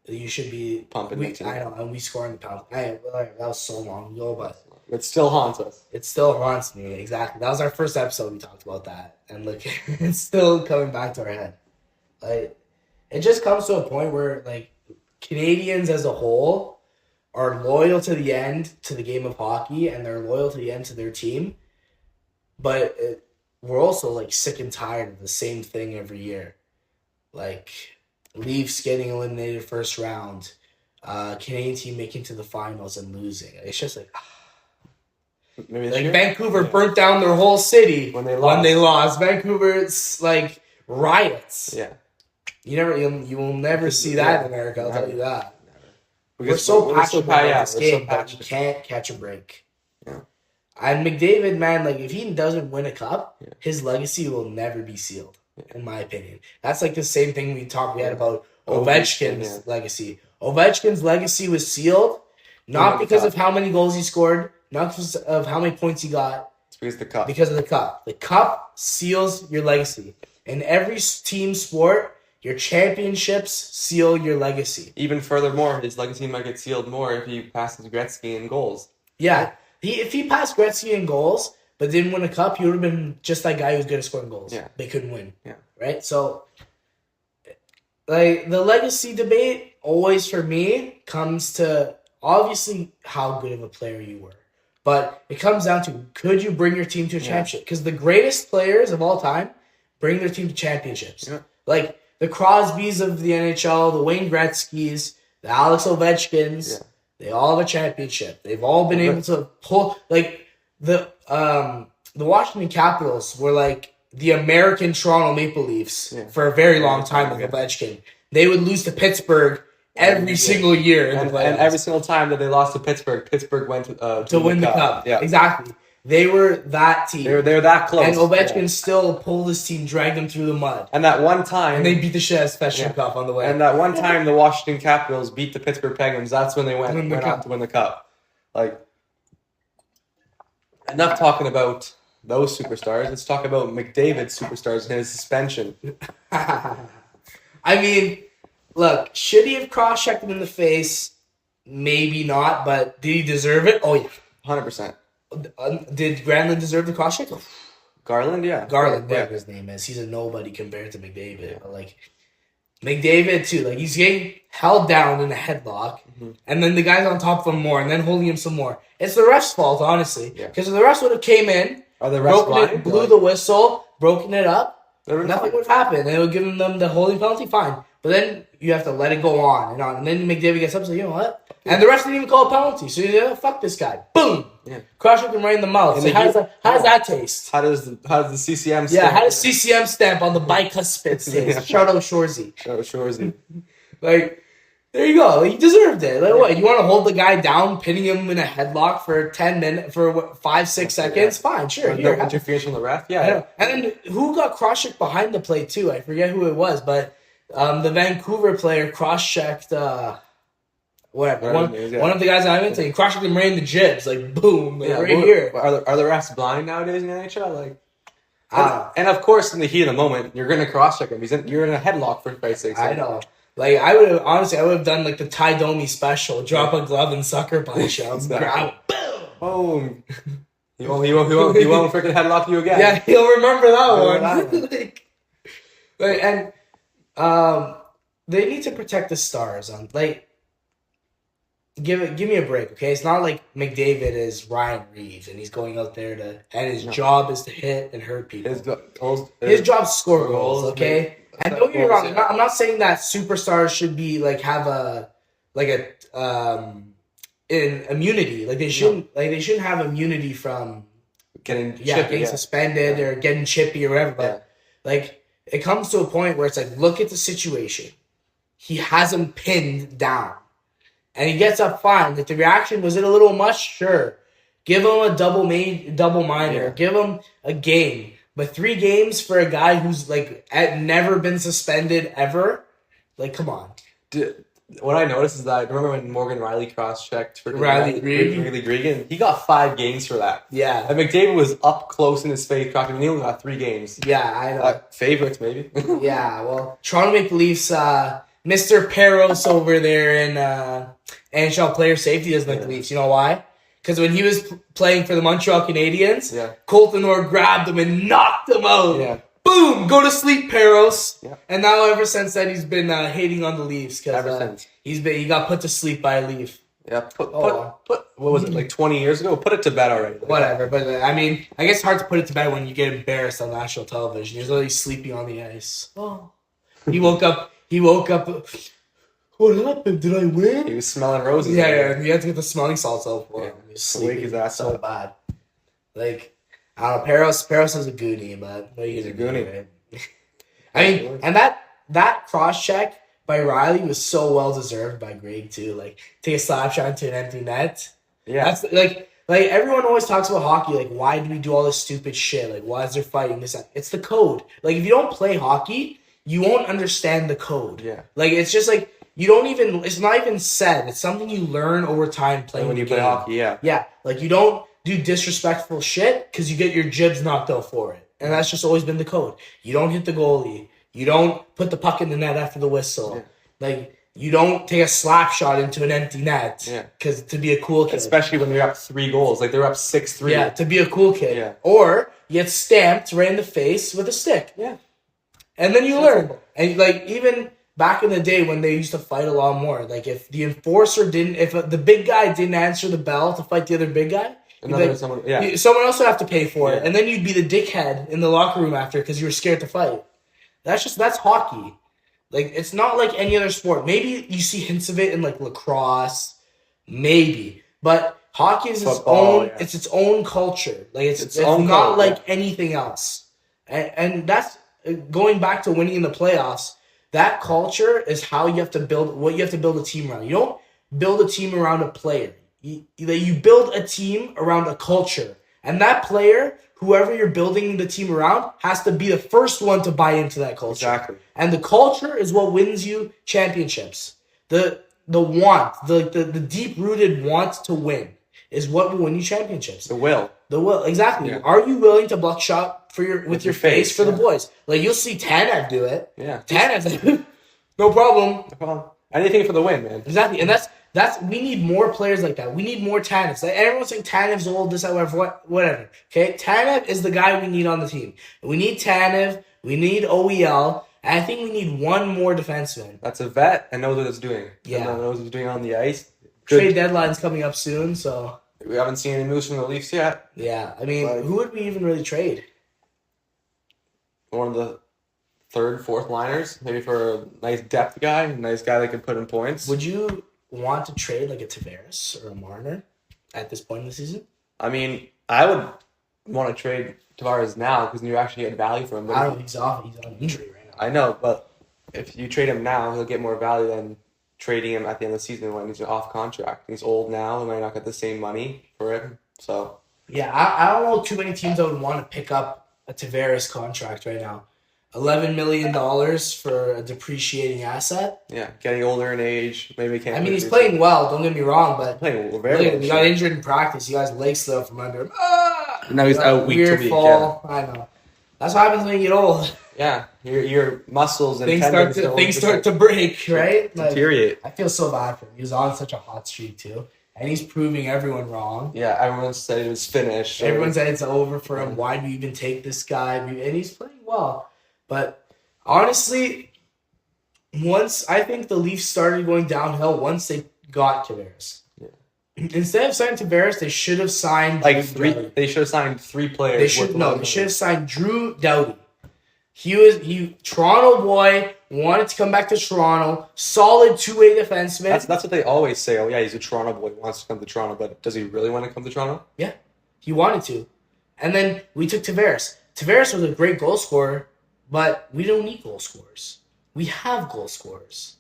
you should be pumping. I know, and we scored in the penalty. That was so long ago, but it still haunts us. It still haunts me. Exactly. That was our first episode. We talked about that, and look, it's still coming back to our head. Like, it just comes to a point where like Canadians as a whole are loyal to the end to the game of hockey, and they're loyal to the end to their team, but we're also like sick and tired of the same thing every year, like Leafs getting eliminated first round, Canadian team making to the finals and losing. It's just like, maybe like Vancouver burnt down their whole city when they lost. Vancouver's like riots. Yeah, you will never see that in America. I'll tell you that. Never. We're so passionate about this game, but you can't catch a break. Yeah. And McDavid, man, like if he doesn't win a cup, his legacy will never be sealed. In my opinion, that's like the same thing we had about Ovechkin's legacy. Ovechkin's legacy was sealed not because of how many goals he scored, not because of how many points he got. It's because of the cup. Because of the cup. The cup seals your legacy. In every team sport, your championships seal your legacy. Even furthermore, his legacy might get sealed more if he passes Gretzky in goals. Yeah. If he passed Gretzky in goals, but didn't win a cup, he would have been just that guy who was good at scoring goals. Yeah. They couldn't win. Yeah. Right? So, like, the legacy debate always, for me, comes to obviously how good of a player you were. But it comes down to, could you bring your team to a championship? Because the greatest players of all time bring their team to championships. Yeah. Like, the Crosbys of the NHL, the Wayne Gretzkys, the Alex Ovechkins, they all have a championship. They've all been able to pull, like, the Washington Capitals were like the American Toronto Maple Leafs for a very long time with Ovechkin. They would lose to Pittsburgh every single year. And every single time that they lost to Pittsburgh went to win the cup. Yeah. Exactly. They were that team. They were that close. And Ovechkin still pulled his team, dragged them through the mud. And that one time... And they beat the shit out of Svechnikov on the way. And that one time the Washington Capitals beat the Pittsburgh Penguins, that's when they went out to win the cup. Like, enough talking about those superstars. Let's talk about McDavid's superstars and his suspension. I mean, look, should he have cross-checked him in the face? Maybe not, but did he deserve it? Oh, yeah. 100%. Did Granlund deserve the cross-check? Garland, yeah. Garland, whatever his name is. He's a nobody compared to McDavid. Yeah. But, like, McDavid, too. Like, he's getting held down in a headlock, and then the guy's on top of him more, and then holding him some more. It's the ref's fault, honestly. Because if the refs would have came in, blew the whistle, broken it up, nothing would have happened. And it would give them the holding penalty, fine. But then you have to let it go on and on. And then McDavid gets up and says, you know what? And the refs didn't even call a penalty. So you fuck this guy. Boom! Yeah. Cross-check him right in the mouth. So how does that taste? How does the CCM stamp? Yeah, how does CCM stamp on the bicuspid taste? Shout out Shorzy. Like, there you go. He deserved it. Like, what? You want to hold the guy down, pinning him in a headlock for 10 minutes, for 5-6 seconds? Fine, sure. No interference from the ref? Yeah. And then who got cross-checked behind the plate, too? I forget who it was, but the Vancouver player cross-checked, whatever. One of the guys I went to, he cross-checked him right in the jibs. Like, boom, like, right here. Are the refs blind nowadays in the NHL? Like, and of course, in the heat of the moment, you're going to cross-check him. You're in a headlock for 5-6. I know. Like, I would have done like the Ty Domi special, drop a glove and sucker punch him. Grab, boom. He won't freaking headlock you again. Yeah, he'll remember that one. They need to protect the stars. Give me a break, okay? It's not like McDavid is Ryan Reeves and he's going out there and his job is to hit and hurt people. His job's to score goals, okay? And don't get me wrong, I'm not saying that superstars should be have immunity. Like they shouldn't have immunity from getting suspended or getting chippy or whatever. But it comes to a point where it's like, look at the situation. He has him pinned down. And he gets up fine. Like, the reaction, was it a little much? Sure. Give him a double minor. Yeah. Give him a game. But 3 games for a guy who's never been suspended ever? Like, come on. what I noticed is that I remember when Morgan Riley cross-checked for Riley Gregan, he got 5 games for that. Yeah. And McDavid was up close in his face, and he only got 3 games. Yeah, I know. Favorites, maybe. Yeah, well, Toronto Maple Leafs, Mr. Peros over there in NHL player safety doesn't like the Leafs. You know why? Because when he was playing for the Montreal Canadiens, Colton Orr grabbed him and knocked him out. Yeah. Boom! Go to sleep, Peros. Yeah. And now ever since then, he's been hating on the Leafs because he got put to sleep by a Leaf. Yeah, put what was it, like 20 years ago? Put it to bed already. Whatever, but I mean, I guess it's hard to put it to bed when you get embarrassed on national television. You're literally sleeping on the ice. Oh. He woke up. What happened? Did I win? He was smelling roses. Yeah. You had to get the smelling salts out for him. He was sleeping his ass so up. bad. Like, I don't know, Peros is a goonie, but he's a goonie. Right? I mean, and that cross check by Riley was so well deserved by Greg too. Like, take a slap shot into an empty net. Yeah, that's like everyone always talks about hockey. Like, why do we do all this stupid shit? Like, why is there fighting? It's the code. Like, if you don't play hockey, you won't understand the code. Yeah, like it's just like you don't even. It's not even said. It's something you learn over time playing. When you play hockey, yeah. Like, you don't do disrespectful shit because you get your jibs knocked out for it, and that's just always been the code. You don't hit the goalie. You don't put the puck in the net after the whistle. Yeah. Like, you don't take a slap shot into an empty net. Yeah. Because to be a cool kid. Especially when you're up 3 goals. Like, they're up 6-3. Yeah, to be a cool kid. Yeah. Or you get stamped right in the face with a stick. Yeah. And then you learn. And, like, even back in the day when they used to fight a lot more, like, if the the big guy didn't answer the bell to fight the other big guy, someone else would have to pay for it. And then you'd be the dickhead in the locker room after because you were scared to fight. That's hockey. Like, it's not like any other sport. Maybe you see hints of it in, like, lacrosse. Maybe. But hockey is it's its own culture. Like, it's not like anything else. And that's, going back to winning in the playoffs, that culture is how you have to build a team around. You don't build a team around a player. You build a team around a culture. And that player, whoever you're building the team around, has to be the first one to buy into that culture. Exactly. And the culture is what wins you championships. The deep-rooted want to win is what will win you championships. The will, exactly. Yeah. Are you willing to buckshot with your face for the boys? Like, you'll see Tanev do it. Yeah. Tanev, no problem. Anything for the win, man. Exactly, and we need more players like that. We need more Tanevs. Like, everyone's saying Tanev's old, this, however, whatever. Okay, Tanev is the guy we need on the team. We need Tanev. We need OEL. And I think we need one more defenseman. That's a vet and knows what it's doing. Yeah, and knows what he's doing on the ice. Trade deadline's coming up soon, so we haven't seen any moves from the Leafs yet. Yeah, I mean, who would we even really trade? One of the 3rd, 4th liners, maybe for a nice depth guy, a nice guy that can put in points. Would you want to trade like a Tavares or a Marner at this point in the season? I mean, I would want to trade Tavares now because you actually get value from him. I don't think he's on injury right now. I know, but if you trade him now, he'll get more value than trading him at the end of the season when he's off contract. He's old now and might not get the same money for him. So yeah, I don't know too many teams that would want to pick up a Tavares contract right now. $11 million for a depreciating asset. Yeah, getting older in age, maybe can't. I mean, he's playing well. Don't get me wrong, but playing very well. He got injured in practice. You guys legs slid up from under him. Now he's out week to week. Fall. Yeah. I know. That's what happens when you get old. Yeah, your muscles and things start to break, right? Deteriorate. I feel so bad for him. He was on such a hot streak too, and he's proving everyone wrong. Yeah, everyone said it was finished. Everyone said it's over for him. Why do you even take this guy? And he's playing well. But honestly, I think the Leafs started going downhill once they got Tavares. Yeah. Instead of signing Tavares, they should have signed They should have signed 3 players. They should have signed Drew Doughty. He Toronto boy, wanted to come back to Toronto. Solid two-way defenseman. That's what they always say. Oh yeah, he's a Toronto boy, wants to come to Toronto, but does he really want to come to Toronto? Yeah, he wanted to. And then we took Tavares. Tavares was a great goal scorer. But we don't need goal scorers. We have goal scorers.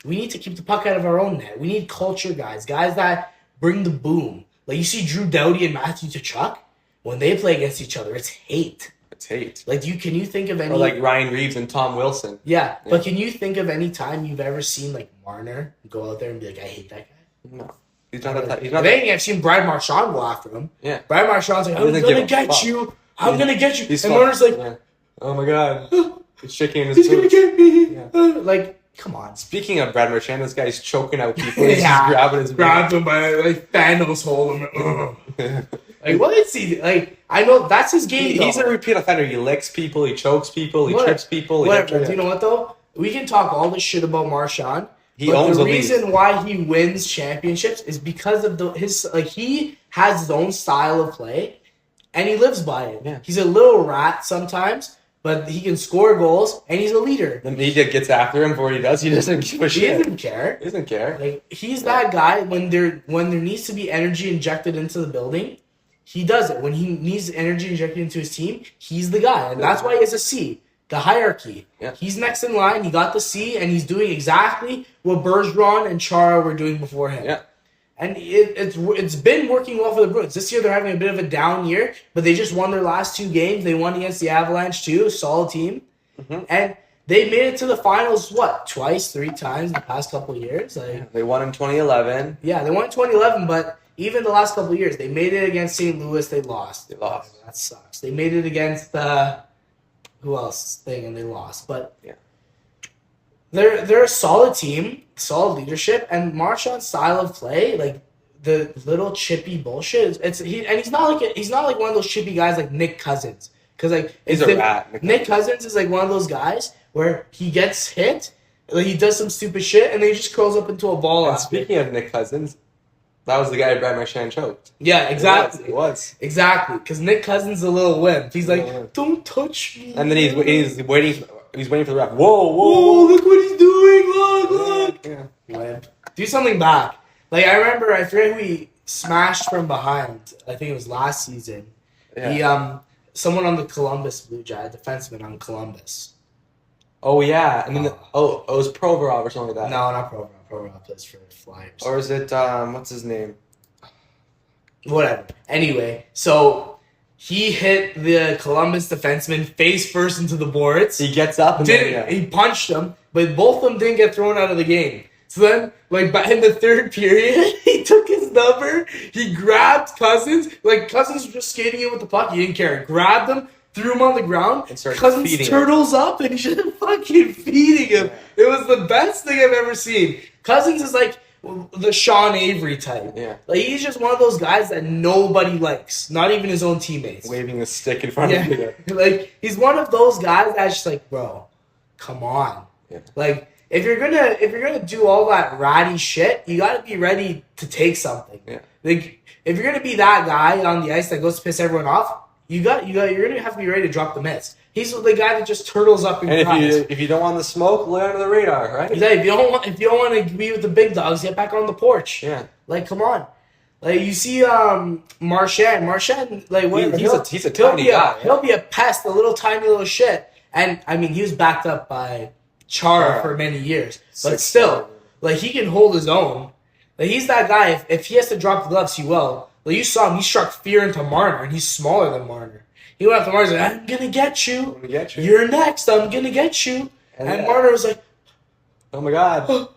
We need to keep the puck out of our own net. We need culture guys that bring the boom. Like, you see Drew Doughty and Matthew Tkachuk, when they play against each other, it's hate. It's hate. Like, can you think of any... Or like Ryan Reeves and Tom Wilson. Yeah, but can you think of any time you've ever seen, like, Marner go out there and be like, I hate that guy? No. He's not that type. If anything, I've seen Brad Marchand go after him. Yeah. Brad Marchand's like, I'm going to get you. I'm going to get you. And Marner's like... Oh my God. He's shaking his He's going to get me. Yeah. Like, come on. Speaking of Brad Marchand, this guy's choking out people. He's just grabbing his... Grabs him by, like, Thanos hold him. Like, what is he... Like, I know that's his game, He's a repeat offender. He licks people. He chokes people. He trips people. Whatever. Do you know what, though? We can talk all this shit about Marchand. He owns the reason why he wins championships is because of he has his own style of play, and he lives by it. Yeah. He's a little rat sometimes, but he can score goals, and he's a leader. The media gets after him for what he does. He doesn't give a shit. He doesn't care. He doesn't care. Like, he's that guy when there needs to be energy injected into the building, he does it. When he needs energy injected into his team, he's the guy, and that's why he has a C. The hierarchy. Yeah. He's next in line. He got the C, and he's doing exactly what Bergeron and Chara were doing before him. Yeah. And it's been working well for the Bruins. This year they're having a bit of a down year, but they just won their last 2 games. They won against the Avalanche too, solid team. Mm-hmm. And they made it to the finals, twice, 3 times in the past couple of years? Like, they won in 2011. Yeah, they won in 2011, but even the last couple of years, they made it against St. Louis, they lost. That sucks. They made it against... who else and they lost, but yeah, they're a solid team, solid leadership, and Marchand's style of play, like the little chippy bullshit. He's not like one of those chippy guys like Nick Cousins, because like he's a rat. Nick Cousins is like one of those guys where he gets hit, like he does some stupid shit, and then he just curls up into a ball. And speaking of Nick Cousins, that was the guy Brad Marchand choked. Yeah, exactly. It was. Exactly, because Nick Cousins is a little wimp. He's like, don't touch me. And then he's waiting for the ref. Whoa, look what he's doing. Look. Yeah. Wimp. Do something back. Like, I remember, I forget who he smashed from behind. I think it was last season. Yeah. Someone on the Columbus Blue Jays, defenseman on Columbus. Oh, yeah. And then, it was Provorov or something like that. No, not Provorov. Provorov plays for Flyers. Or is it, what's his name? Whatever. Anyway, so he hit the Columbus defenseman face first into the boards. He gets up and he punched him, but both of them didn't get thrown out of the game. So then, like, in the third period, he took his number, he grabbed Cousins. Like, Cousins was just skating in with the puck. He didn't care. Grabbed him, threw him on the ground. And started Cousins turtles up, and he's just fucking feeding him. Yeah. It was the best thing I've ever seen. Cousins is like the Sean Avery type. Yeah. Like, he's just one of those guys that nobody likes. Not even his own teammates. Waving a stick in front of you. Like, he's one of those guys that's just like, bro, come on. Yeah. Like, if you're gonna do all that ratty shit, you gotta be ready to take something. Yeah. Like, if you're gonna be that guy on the ice that goes to piss everyone off, you're gonna have to be ready to drop the mitts. He's the guy that just turtles up and if you don't want the smoke, lay under the radar, right? Exactly. If you don't want to be with the big dogs, get back on the porch. Yeah. Like, come on. Like, you see, Marchand, like, whatever. He's a tiny guy. He'll be a pest, a little tiny little shit. And I mean, he was backed up by Chara for many years, but still, like, he can hold his own. Like, he's that guy. If he has to drop the gloves, he will. Like, you saw him. He struck fear into Marner, and he's smaller than Marner. He went up to Marner and said, I'm gonna get you. I'm gonna get you. You're next. I'm gonna get you. And Marner was like, oh my God.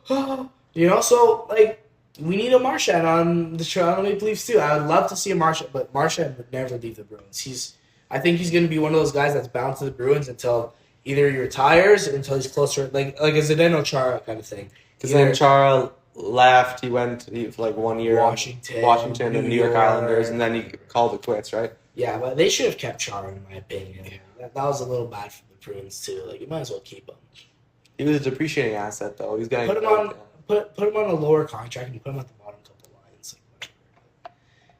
You know, so, like, we need a Marchand on the Toronto Maple Leafs too. I would love to see a Marchand, but Marchand would never leave the Bruins. I think he's going to be one of those guys that's bound to the Bruins until either he retires or until he's closer, like a Zdeno Chara kind of thing. Because then Chara left, he went 1 year Washington, and New York Islanders, and then he called it quits, right? Yeah, but they should have kept Chara, in my opinion. That was a little bad for the Bruins too. Like, you might as well keep him. He was a depreciating asset, though. He's getting put him on a lower contract and you put him at the bottom couple lines. Like,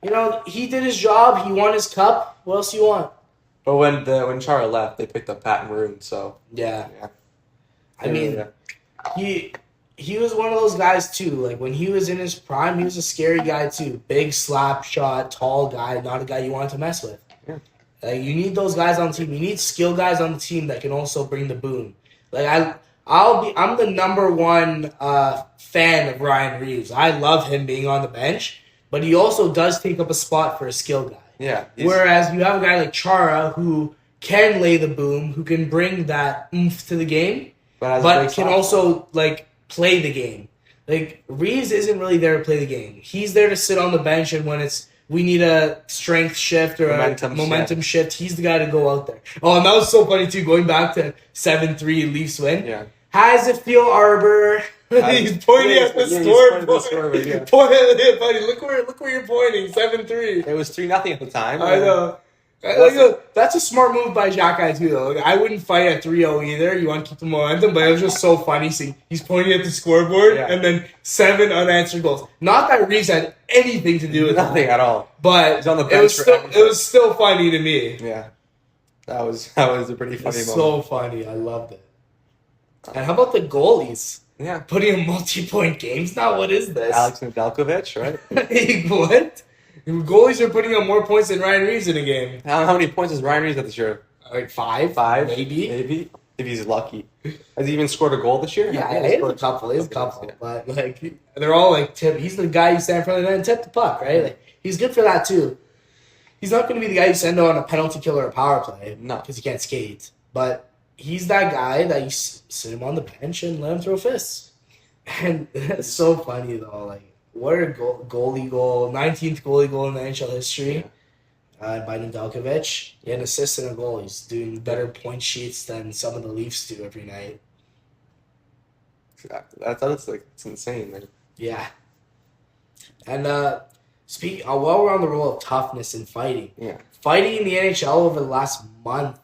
you know, he did his job. He won his cup. What else do you want? But when Chara left, they picked up Pat Maroon. So yeah. I mean, he was one of those guys too. Like, when he was in his prime, he was a scary guy too. Big slap shot, tall guy, not a guy you wanted to mess with. Yeah. Like, you need those guys on the team. You need skill guys on the team that can also bring the boom. Like, I'm the number one fan of Ryan Reeves. I love him being on the bench, but he also does take up a spot for a skill guy. Yeah. Whereas you have a guy like Chara who can lay the boom, who can bring that oomph to the game, But can also like play the game. Like Reeves isn't really there to play the game. He's there to sit on the bench, and when we need a strength shift or a momentum shift, he's the guy to go out there. Oh, and that was so funny too. Going back to 7-3 Leafs win. Yeah. How does it feel, Arbor? He's pointing at the scoreboard. Yeah. Buddy, look where you're pointing. 7-3. It was 3-0 at the time. I know. That's a smart move by Xhekaj too, though. Like, I wouldn't fight at 3-0 either. You want to keep the momentum, but it was just so funny seeing he's pointing at the scoreboard and then 7 unanswered goals. Not that Reeves had anything to do with nothing at all. But it was still funny to me. Yeah, that was a pretty funny moment. So funny, I loved it. And how about the goalies? Yeah, putting in multi-point games now. What is this? Alex Nedeljkovic, right? What? Goalies are putting up more points than Ryan Reeves in a game. How many points has Ryan Reeves got this year? Like 5? Maybe. If he's lucky. Has he even scored a goal this year? Yeah, he has a couple. Yeah. But like they're all like tip. He's the guy you stand in front of the net and tip the puck, right? Like he's good for that too. He's not going to be the guy you send on a penalty kill or a power play, because he can't skate. But he's that guy that you sit him on the bench and let him throw fists. And it's so funny though, like. What a goalie goal, 19th goalie goal in the NHL history by Nedeljkovic. He had an assist and a goal. He's doing better point sheets than some of the Leafs do every night. That's like, it's insane, man. Yeah. And while we're on the roll of toughness and fighting, fighting in the NHL over the last month,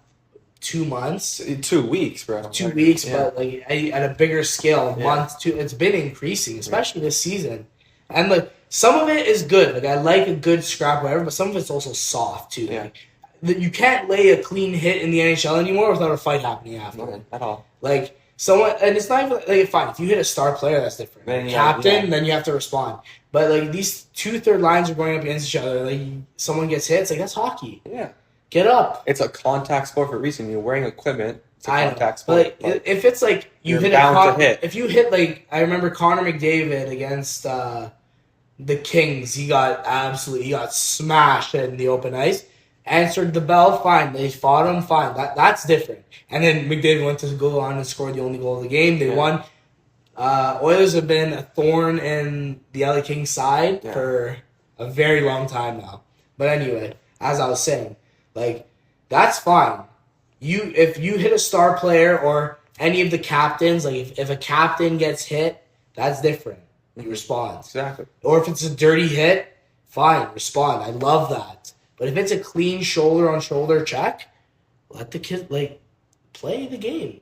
2 months, 2 weeks, bro. 2 weeks, but like at a bigger scale, month 2, it's been increasing, especially this season. And like some of it is good. Like I like a good scrap, whatever, but some of it's also soft too. Yeah. Like, you can't lay a clean hit in the NHL anymore without a fight happening after. No, at all. Like someone, and it's not even like fine. If you hit a star player, that's different. Then, then you have to respond. But like these 2 third lines are going up against each other. Like someone gets hit, it's like that's hockey. Yeah. Get up. It's a contact sport for a reason. You're wearing equipment. It's a contact sport. But if it's like you hit if you hit like I remember Connor McDavid against the Kings, he got smashed in the open ice. Answered the bell, fine. They fought him, fine. That's different. And then McDavid went to go on and score the only goal of the game. They won. Oilers have been a thorn in the LA Kings side for a very long time now. But anyway, as I was saying, like that's fine. If you hit a star player or any of the captains, like if a captain gets hit, that's different. You respond. Exactly. Or if it's a dirty hit, fine, respond. I love that. But if it's a clean shoulder-on-shoulder check, let the kid play the game.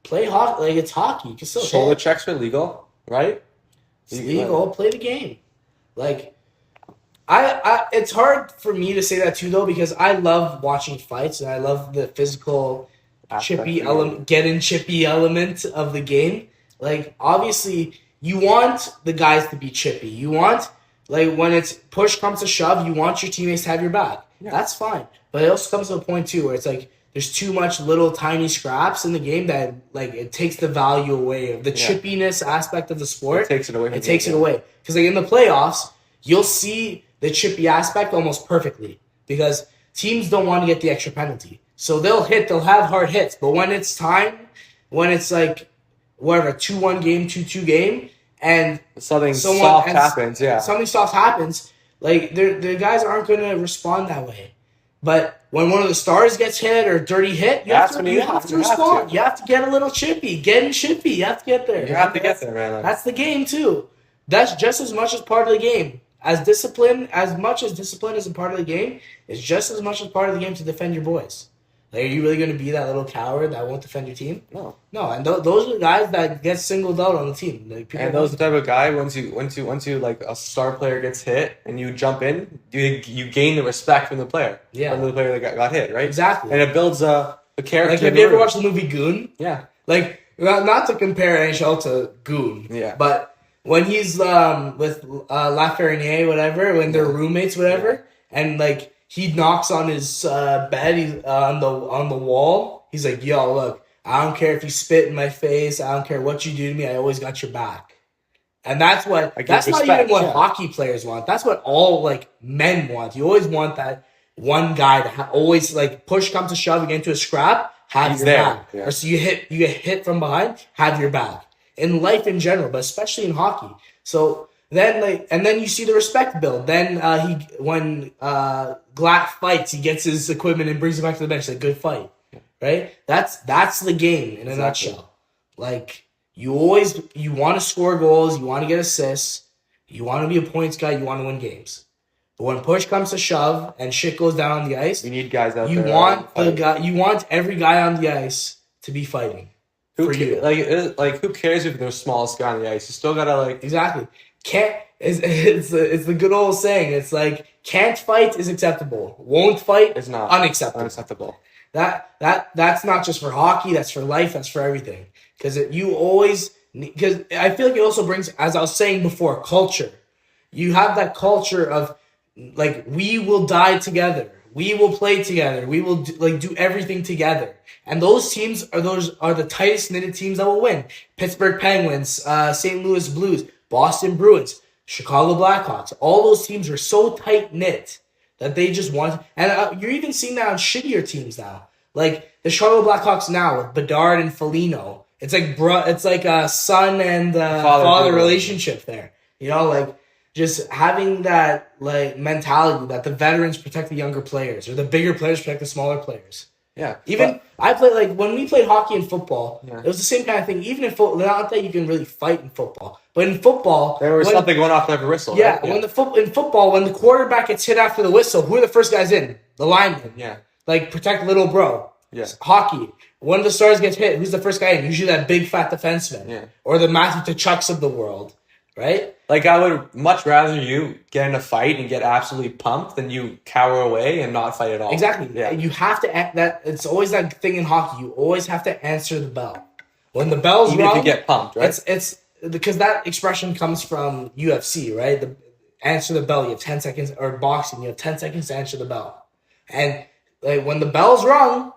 Play hockey. Like it's hockey. You can still shoulder checks are legal, right? It's legal. Play the game. Like it's hard for me to say that too though, because I love watching fights and I love the physical Gettin Chippy element of the game. Like obviously you want the guys to be chippy. You want like when it's push comes to shove, you want your teammates to have your back. Yeah. That's fine. But it also comes to a point too where it's like there's too much little tiny scraps in the game that like it takes the value away of the chippiness aspect of the sport. It takes it away. Because like in the playoffs, you'll see the chippy aspect almost perfectly because teams don't want to get the extra penalty. So they'll have hard hits. But when it's time, when it's like whatever, 2-1 game, 2-2 game, and something soft happens, something soft happens, like the guys aren't going to respond that way. But when one of the stars gets hit or dirty hit, you have to respond. You have to get a little chippy. Getting chippy. You have to get there. You have to get there, man. That's the game too. That's just as much as part of the game. As much as discipline is a part of the game, it's just as much as part of the game to defend your boys. Like, are you really going to be that little coward that won't defend your team? No. And those are the guys that get singled out on the team. Like, and those are the type of guy once you like a star player gets hit and you jump in, you gain the respect from the player. Yeah. From the player that got hit, right? Exactly. And it builds a character. Like, have you ever watched the movie Goon? Yeah. Like, not to compare NHL to Goon. Yeah. But when he's with Lafreniere, whatever, when they're roommates, whatever, and like he knocks on his bed, he's on the wall. He's like, "Yo, look, I don't care if you spit in my face. I don't care what you do to me. I always got your back." And that's not even what hockey players want. That's what all like men want. You always want that one guy to always like push comes to shove, you get into a scrap, have He's your there, back. yeah. Or so you get hit from behind, have your back. In life in general, but especially in hockey. So then and then you see the respect build. Then when Glatt fights, he gets his equipment and brings it back to the bench. Like, good fight, right? That's the game in a nutshell. Like, you want to score goals, you want to get assists, you want to be a points guy, you want to win games. But when push comes to shove and shit goes down on the ice, You need guys out you there. you want every guy on the ice to be fighting. Who who cares if they're the smallest guy on the ice? You still gotta like Exactly. It's the good old saying. It's like, can't fight is acceptable. Won't fight it's not unacceptable. That's not just for hockey. That's for life. That's for everything. Because I feel like it also brings, as I was saying before, culture. You have that culture of like, we will die together. We will play together. We will do everything together. And those teams are the tightest knitted teams that will win. Pittsburgh Penguins, St. Louis Blues, Boston Bruins, Chicago Blackhawks. All those teams are so tight knit that they just want. And you're even seeing that on shittier teams now, like the Chicago Blackhawks now with Bedard and Foligno. It's like a son and father relationship there. You know, like, just having that like mentality that the veterans protect the younger players or the bigger players protect the smaller players. Yeah. I played, like, when we played hockey and football, it was the same kind of thing. Even in football, not that you can really fight in football, but in football, there was something going off every whistle. Yeah, right? Yeah. In football, when the quarterback gets hit after the whistle, who are the first guys in? The linemen. Yeah. Like, protect little bro. Yeah. Hockey. When the stars gets hit, who's the first guy in? Usually that big fat defenseman. Yeah. Or the Matthew Tkachuks of the world. Right? Like, I would much rather you get in a fight and get absolutely pumped than you cower away and not fight at all. Exactly. Yeah. You have to. It's always that thing in hockey. You always have to answer the bell. When the bell's Even rung, if you get pumped, right? It's because that expression comes from UFC, right? Answer the bell. You have 10 seconds, or boxing. You have 10 seconds to answer the bell. And like, when the bell's rung,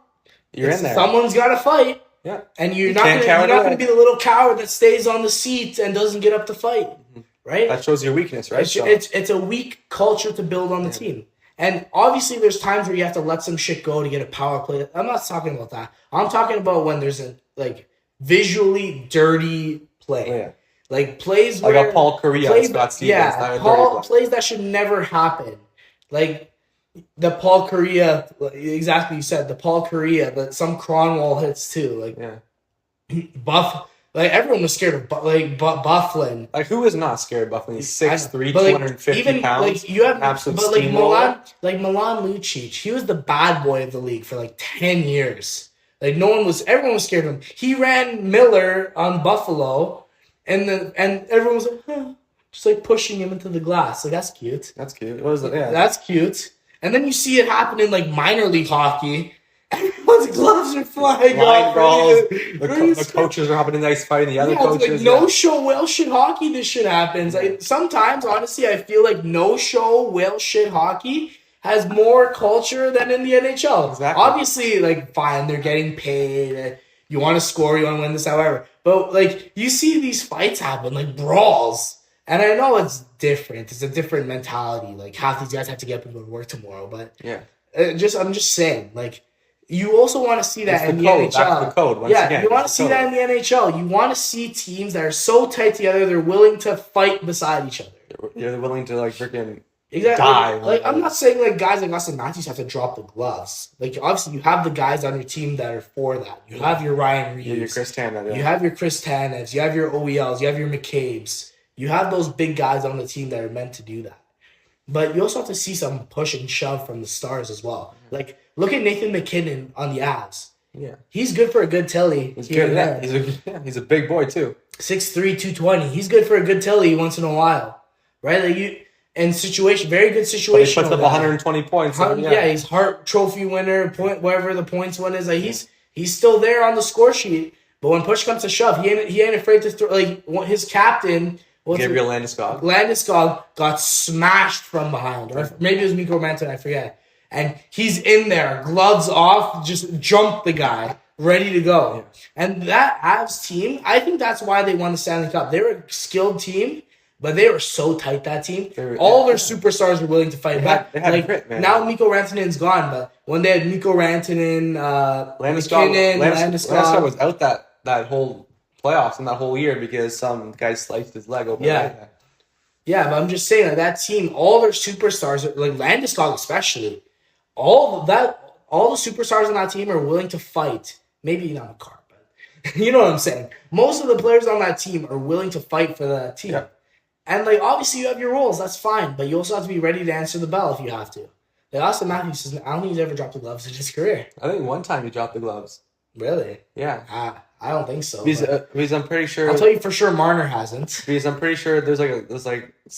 you're in there. Someone's got to fight. Yeah. And you're not going to be the little coward that stays on the seat and doesn't get up to fight, right? That shows your weakness, right? It's a weak culture to build on the team. And obviously there's times where you have to let some shit go to get a power play. I'm not talking about that. I'm talking about when there's a visually dirty play. Yeah. Like plays like where... a Paul Correa, Scott Stevens. Yeah, plays that should never happen. Like... The Paul Correa, exactly you said, the Paul Correa, but some Cronwall hits too. Like, everyone was scared of Bufflin. Like, who is not scared of Bufflin? He's 6'3", 250 pounds. Like, you have absolute but like steamroller. Milan Lucic, he was the bad boy of the league for like 10 years. Like, everyone was scared of him. He ran Miller on Buffalo, and everyone was like, huh, just like pushing him into the glass. Like, that's cute. That's cute. What was it? Yeah. That's cute. And then you see it happen in like minor league hockey. Everyone's gloves are flying off. The coaches are hopping in the ice fighting the other coaches. It's like no-show whale shit hockey. This shit happens. Like, sometimes, honestly, I feel like no-show whale shit hockey has more culture than in the NHL. Exactly. Obviously, like, fine, they're getting paid. You want to score, you want to win this, however. But like, you see these fights happen, like brawls. And I know it's different. It's a different mentality. Like, half these guys have to get up and go to work tomorrow. But I'm just saying, like, you also want to see that in the NHL. That's the code. Once again, you want to see that in the NHL. You want to see teams that are so tight together, they're willing to fight beside each other. They're willing to, like, freaking die. Like, I'm not saying, like, guys like Austin Matthews have to drop the gloves. Like, obviously, you have the guys on your team that are for that. You have your Ryan Reeves. Your Chris Tanev. You have your Chris Tanevs. You have your OELs. You have your McCabe's. You have those big guys on the team that are meant to do that. But you also have to see some push and shove from the stars as well. Like, look at Nathan McKinnon on the Avs. Yeah. He's good for a good Tilly. He's good. Yeah. He's a big boy, too. 6'3", 220. He's good for a good Tilly once in a while. Right? Like, very good situation. But he puts up 120 points. He's Hart Trophy winner, whatever the points one is. Like, he's still there on the score sheet. But when push comes to shove, he ain't afraid to throw. Like, his captain... Gabriel Landeskog. Landeskog got smashed from behind. Or maybe it was Mikko Manton, I forget. And he's in there, gloves off, just jumped the guy, ready to go. Yeah. And that Avs team, I think that's why they won the Stanley Cup. They were a skilled team, But they were so tight, that team. They were- All their yeah. superstars were willing to fight back. They had Like, grit, man. now Mikko Rantanen's gone, but when they had Mikko Rantanen, McKinnon, Landeskog Landeskog. was out that whole playoffs and that whole year because some guy sliced his leg open. Yeah. Yeah, but I'm just saying, like, that team, all their superstars, like Landeskog especially, all the superstars on that team are willing to fight. Maybe not McCarr, but you know what I'm saying. Most of the players on that team are willing to fight for that team. Yeah. And, like, obviously you have your roles, that's fine, but you also have to be ready to answer the bell if you have to. Like, Austin Matthews, I don't think he's ever dropped the gloves in his career. I think one time he dropped the gloves. Really? Yeah. I don't think so. Because I'm pretty sure. I'll tell you for sure Marner hasn't. Because I'm pretty sure there's this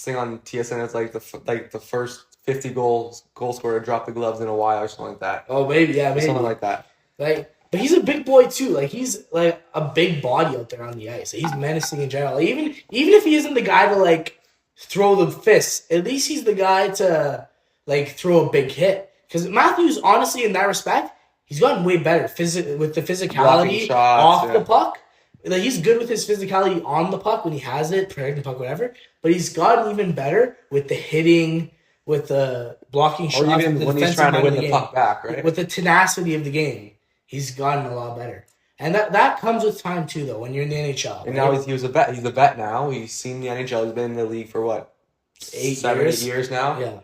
thing on TSN. It's like the first 50 goal scorer to drop the gloves in a while or something like that. Oh, maybe. Something like that. Like, but he's a big boy too. Like, he's like a big body out there on the ice. He's menacing in general. Like, even if he isn't the guy to like throw the fist, at least he's the guy to like throw a big hit. Because Matthews, honestly, in that respect, he's gotten way better with the physicality shots, off the puck. Like, he's good with his physicality on the puck when he has it, protecting the puck, whatever. But he's gotten even better with the hitting, with the blocking shots, or even with the when he's defensive trying to mind win of the game. puck back, right? With the tenacity of the game, he's gotten a lot better. And that comes with time too, though, when you're in the NHL. And now he was a vet. He's a vet now. He's seen the NHL. He's been in the league for what? 8 years now? Yeah.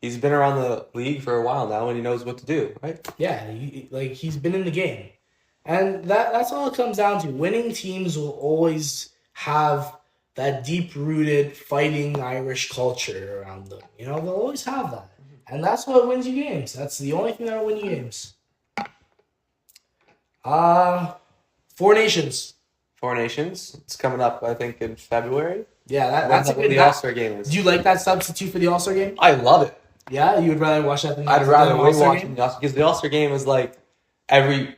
He's been around the league for a while now, and he knows what to do, right? Yeah, he's been in the game. And that's all it comes down to. Winning teams will always have that deep-rooted fighting Irish culture around them. You know, they'll always have that. And that's what wins you games. That's the only thing that'll win you games. Four Nations. Four Nations. It's coming up, I think, in February. Yeah, that's a good. The All-Star game is. Do you like that substitute for the All-Star game? I love it. Yeah, you would rather watch that than the I'd rather All-Star watch game? the All-Star because the All-Star game is like every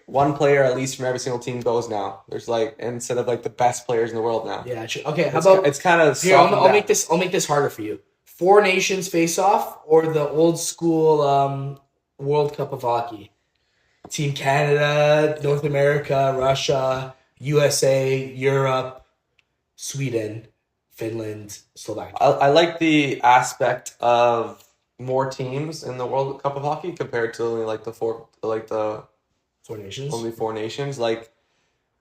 one player at least from every single team goes now. There's like instead of like the best players in the world now. Yeah. Okay. How about it's kind of here? I'll make this harder for you. Four Nations face off or the old school World Cup of hockey. Team Canada, North America, Russia, USA, Europe, Sweden, Finland, Slovakia. I like the aspect of more teams in the World Cup of hockey compared to only like the Four Nations. Only Four Nations. Like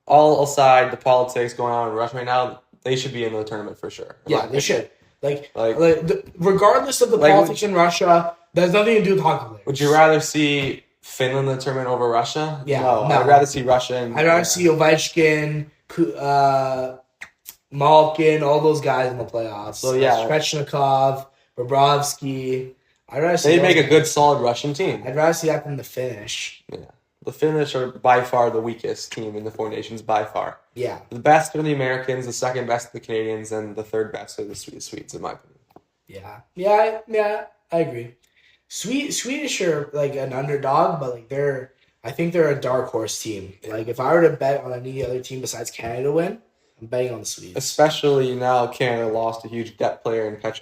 all aside the politics going on in Russia right now, they should be in the tournament for sure. Yeah, they should. Like regardless of the like, politics in Russia, that has nothing to do with hockey players. Would you rather see Finland in the tournament over Russia? Yeah, no. I'd rather see Russia. I'd rather see Ovechkin, Malkin, all those guys in the playoffs. So yeah, Svechnikov, Bobrovsky. They'd make a good, solid Russian team. I'd rather see that than the Finnish. Yeah, the Finnish are by far the weakest team in the Four Nations, by far. Yeah, the best are the Americans, the second best are the Canadians, and the third best are the Swedes, in my opinion. Yeah, I agree. Swedish are like an underdog, but like I think they're a dark horse team. Like if I were to bet on any other team besides Canada to win, I'm betting on the Swedes. Especially now Canada lost a huge depth player in Alex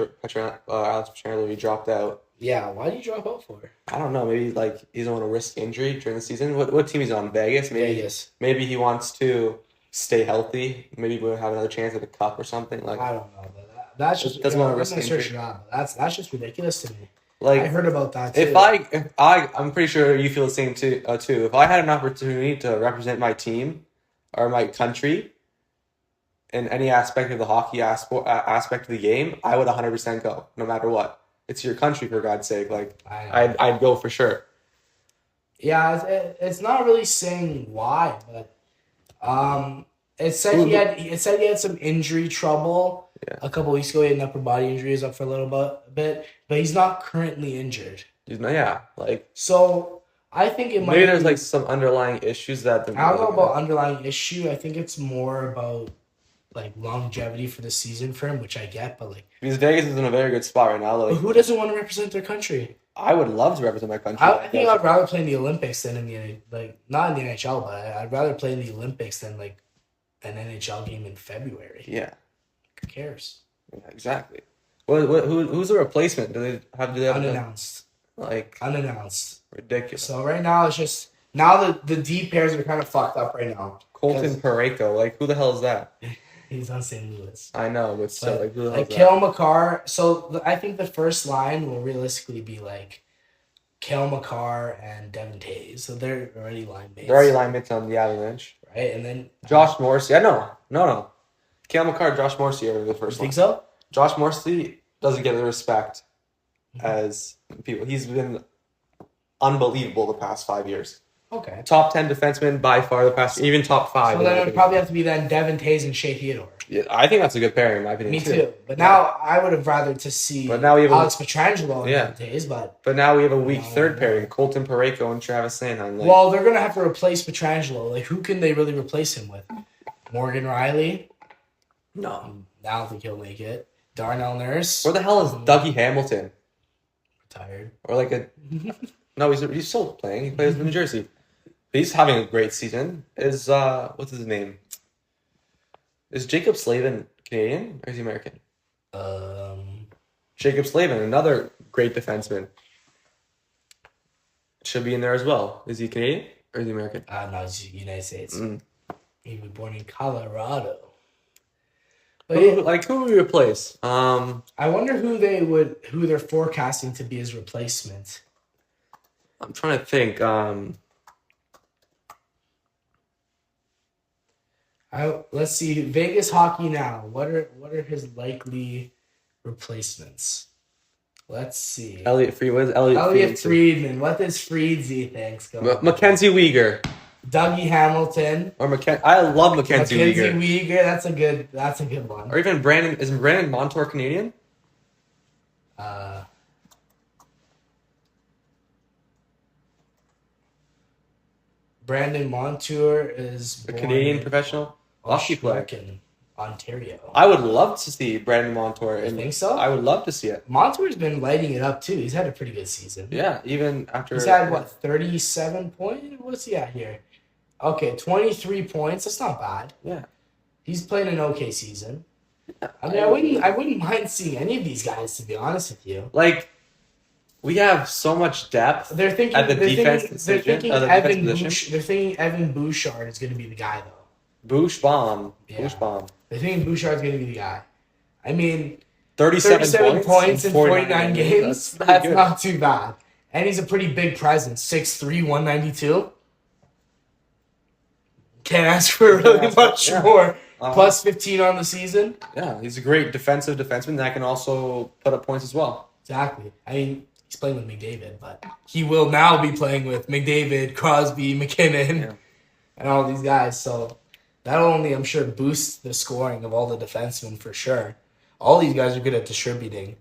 Pietrangelo. He dropped out. Yeah, why did you drop out for? I don't know. Maybe like he doesn't want to risk injury during the season. What team he's on? Vegas. Vegas. Maybe he wants to stay healthy. Maybe we'll have another chance at the cup or something. Like I don't know. That's just doesn't want to risk injury. That's just ridiculous to me. Like I heard about that too. If I'm pretty sure you feel the same too. If I had an opportunity to represent my team or my country in any aspect of the hockey aspect of the game, I would 100% go, no matter what. It's your country, for God's sake. Like I'd go for sure. Yeah, it's not really saying why, but it said he had some injury trouble. Yeah. A couple weeks ago, he had an upper body injury. He was up for a little bit, but he's not currently injured. So I think it might. Maybe there's like some underlying issues that. I don't know about underlying issue. I think it's more about like longevity for the season for him, which I get, but like because Vegas is in a very good spot right now. Like, who doesn't want to represent their country? I would love to represent my country. I think I'd rather play in the Olympics than in the not in the NHL, but I'd rather play in the Olympics than like an NHL game in February. Yeah. Who cares? Yeah, exactly. Who's the replacement? Do they have unannounced? Unannounced. Ridiculous. So right now it's just the D pairs are kind of fucked up right now. Colton Parayko, like who the hell is that? He's on St. Louis. I know, but still, But, like, who the hell's like that? Cale Makar. So I think the first line will realistically be like Cale Makar and Devin Taves. So they're already line mates. They're already line mates on the Avalanche. Right, and then Josh Morrissey. No. Cale Makar, Josh Morrissey are the first you think line. so? Josh Morrissey doesn't get the respect as people. He's been unbelievable the past 5 years. Okay. Top 10 defenseman by far the past, even top 5. So then it would probably have to be then Devin Taves and Shea Theodore. Yeah, I think that's a good pairing, in my opinion. Me too. But now I would have rather to see Alex Pietrangelo and Devin Taves, But now we have a weak third pairing, Colton Parayko and Travis Sanheim. Like, well, they're gonna have to replace Pietrangelo. Like, who can they really replace him with? Morgan Riley? No. I don't think he'll make it. Darnell Nurse? Where the hell is Dougie Hamilton? Retired. Or like a... No, he's still playing. He plays in New Jersey. He's having a great season. What's his name? Is Jacob Slavin Canadian or is he American? Jacob Slavin, another great defenseman. Should be in there as well. Is he Canadian or is he American? No, he's United States. Mm. He was born in Colorado. But who would we replace? I wonder who they're forecasting to be his replacement. I'm trying to think. Let's see. Vegas Hockey Now. What are his likely replacements? Let's see. Elliot Friedman. What does Freedsy think? Mackenzie Weegar. Dougie Hamilton. Or I love Mackenzie Weegar. That's a good one. Or even Brandon. Isn't Brandon Montour Canadian? Brandon Montour is a Canadian professional hockey player in Ontario. I would love to see Brandon Montour. You think so? I would love to see it. Montour's been lighting it up too. He's had a pretty good season. Yeah, even after he's had 37 points. What's he at here? Okay, 23 points. That's not bad. Yeah, he's playing an okay season. I mean, I wouldn't mind seeing any of these guys, to be honest with you. Like, we have so much depth. They're thinking at the defense position. They're thinking Evan Bouchard is going to be the guy, though. Bushbaum. Yeah. They're thinking Bouchard's going to be the guy. I mean, 37 points in 49 games. That's good. Not too bad. And he's a pretty big presence. 6'3", 192. Can't ask for really much more. Plus 15 on the season. Yeah, he's a great defensive defenseman that can also put up points as well. Exactly. I mean, he's playing with McDavid, but he will now be playing with McDavid, Crosby, McKinnon, and all these guys. So that'll only, I'm sure, boost the scoring of all the defensemen for sure. All these guys are good at distributing.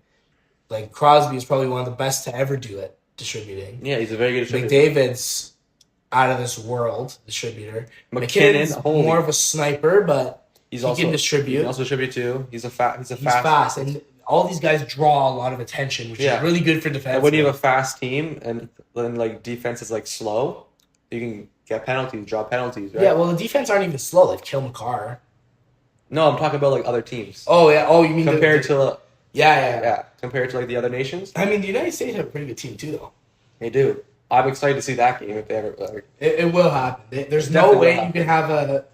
Like, Crosby is probably one of the best to ever do it, distributing. Yeah, he's a very good distributor. McDavid's out of this world distributor. McKinnon's more of a sniper, but he can distribute. He can also distribute too. He's fast. And all these guys draw a lot of attention, which is really good for defense. And when you have a fast team and then like defense is like slow, you can get penalties, draw penalties, right? Yeah, well, the defense aren't even slow, like Cale Makar. No, I'm talking about like other teams. Oh yeah. Oh, you mean compared to yeah. Compared to like the other nations. I mean, the United States have a pretty good team too, though. They do. I'm excited to see that game if they ever. It will happen. There's no way you can have a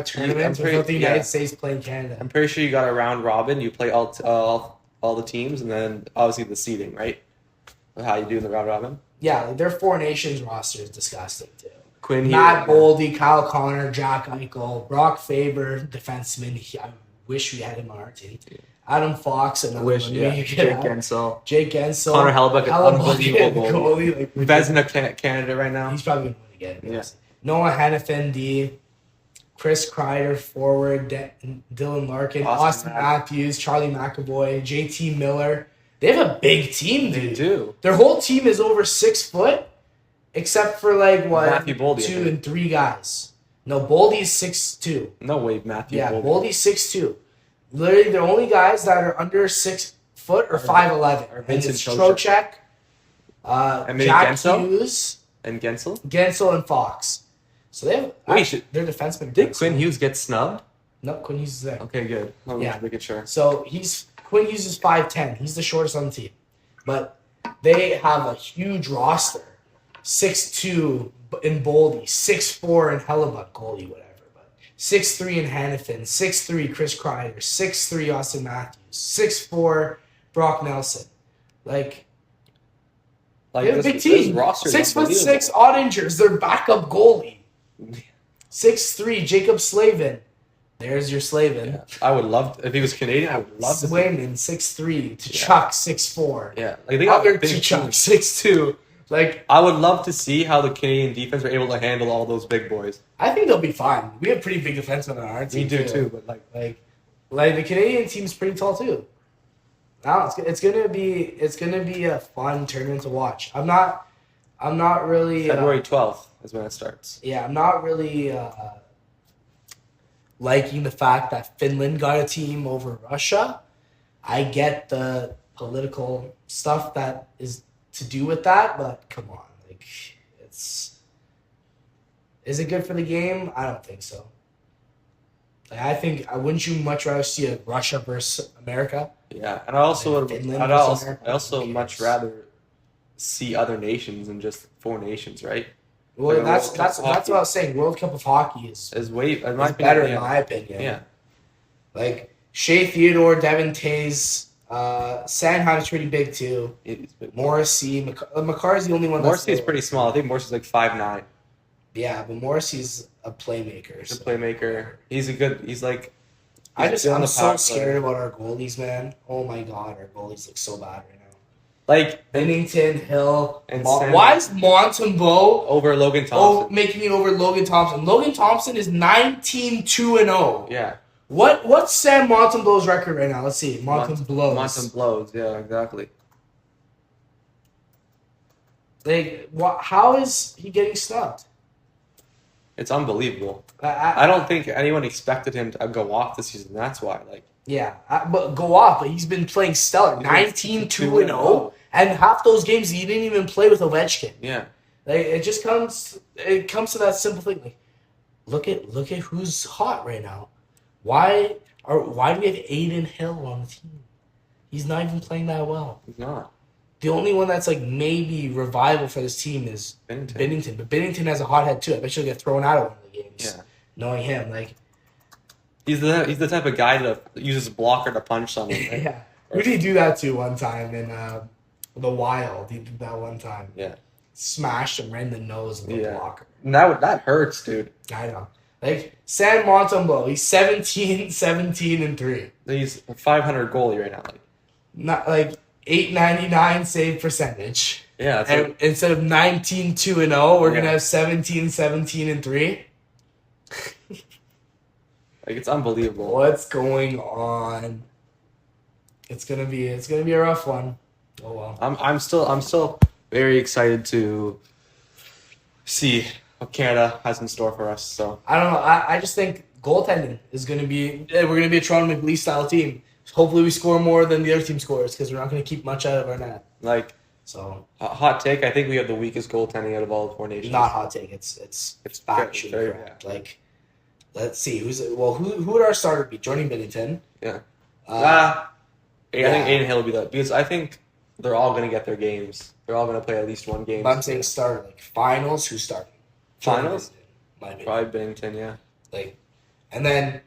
tournament without the United States playing Canada. I'm pretty sure you got a round robin. You play all the teams, and then obviously the seeding, right? How you do in the round robin. Yeah, their Four Nations roster is disgusting too. Quinn Matt Boldy, Kyle Connor, Jack Eichel, Brock Faber, defenseman. I wish we had him on our team. Adam Fox, Jake Gensel, Connor Hellebuyck, unbelievable goalie. Like, Vezina Canada right now. He's probably going to win again. Yeah. Noah Hannafin, D. Chris Kreider, forward. Dylan Larkin, Austin Matthews, Charlie McAvoy, JT Miller. They have a big team, dude. They do. Their whole team is over 6 foot, except for Matthew Boldy, 2 and 3 guys. No, Boldy's 6'2". No way, Matthew. Yeah, Boldy's 6'2". Literally, the only guys that are under 6 foot or 5'11". And it's Trocheck, Jack Hughes, and Gensel. Gensel and Fox. So they have. Their defensemen. Did Quinn Hughes get snubbed? No, Quinn Hughes is there. Okay, good. I'm just making sure. So Quinn Hughes is 5'10". He's the shortest on the team, but they have a huge roster. 6'2" in Boldy, 6'4" in Hellebuyck goalie, whatever. But 6'3" in Hannafin, 6'3" Chris Kreider, 6'3" Austin Matthews, 6'4" Brock Nelson. Like they have a big team. 6'6" Ottinger's their backup goalie. 6'3" Jacob Slavin. There's your Slavin. Yeah. I would love if he was Canadian. I would love to. Swayman 6'3", Tkachuk 6'4". Yeah, like they got other Tkachuk 6'2". Like I would love to see how the Canadian defense are able to handle all those big boys. I think they'll be fine. We have pretty big defensemen on our team. We do too, but like the Canadian team's pretty tall too. Now it's gonna be a fun tournament to watch. I'm not really February 12th is when it starts. Yeah, I'm not really liking the fact that Finland got a team over Russia. I get the political stuff that is to do with that, but come on, like is it good for the game? I don't think so. Like, wouldn't you much rather see a Russia versus America? Yeah, and I also much rather see other nations than just 4 nations, right? Well, like that's what I was saying. World Cup of Hockey is better in my opinion. Yeah, like Shea Theodore, Devin Tays, Sandheim's pretty big too. Morrissey, McCarr's the only one. Morrissey's pretty small. I think Morrissey's like 5'9". Yeah, but Morrissey's a playmaker. He's a playmaker. I'm so scared about our goalies, man. Oh my god, our goalies look so bad right now. Like Bennington, Hill, why is Montembeault over Logan Thompson? Making it over Logan Thompson. Logan Thompson is 19-2-0. Yeah. What's Sam Montembeault's record right now? Let's see. Montembeault, yeah, exactly. Like, how is he getting snubbed? It's unbelievable. I don't think anyone expected him to go off this season. That's why. But go off. But he's been playing stellar. 19-2-0, and half those games he didn't even play with Ovechkin. Yeah. Like it comes to that simple thing. Like, look at who's hot right now. Why do we have Aiden Hill on the team? He's not even playing that well. He's not. The only one that's like maybe revival for this team is Bennington. But Bennington has a hot head too. I bet she'll get thrown out of one of the games. Yeah. Knowing him, like he's the type of guy that uses a blocker to punch someone. Right? Yeah. Who did he do that to one time in the Wild? He did that one time. Yeah. Smashed him right in the nose with a blocker. And that hurts, dude. I know. Like Sam Montembeault, he's 17-3. He's a 500 goalie right now. Not like 899 save percentage. Yeah. And instead of 19-2-0, we're gonna have 17-3. It's unbelievable. What's going on? It's gonna be a rough one. Oh well. I'm still very excited to see what Canada has in store for us. So I don't know. I just think goaltending is gonna be. We're gonna be a Toronto McLean style team. Hopefully, we score more than the other team scores because we're not gonna keep much out of our net. So hot take. I think we have the weakest goaltending out of all the 4 nations. Not hot take. It's factually correct. Yeah. Like, let's see who would our starter be? Jordan Bennington. Yeah. I think Aiden Hill will be that because I think they're all gonna get their games. They're all gonna play at least one game. But I'm saying starter, like finals. Who's starting? Finals. Probably Bennington. Yeah. And then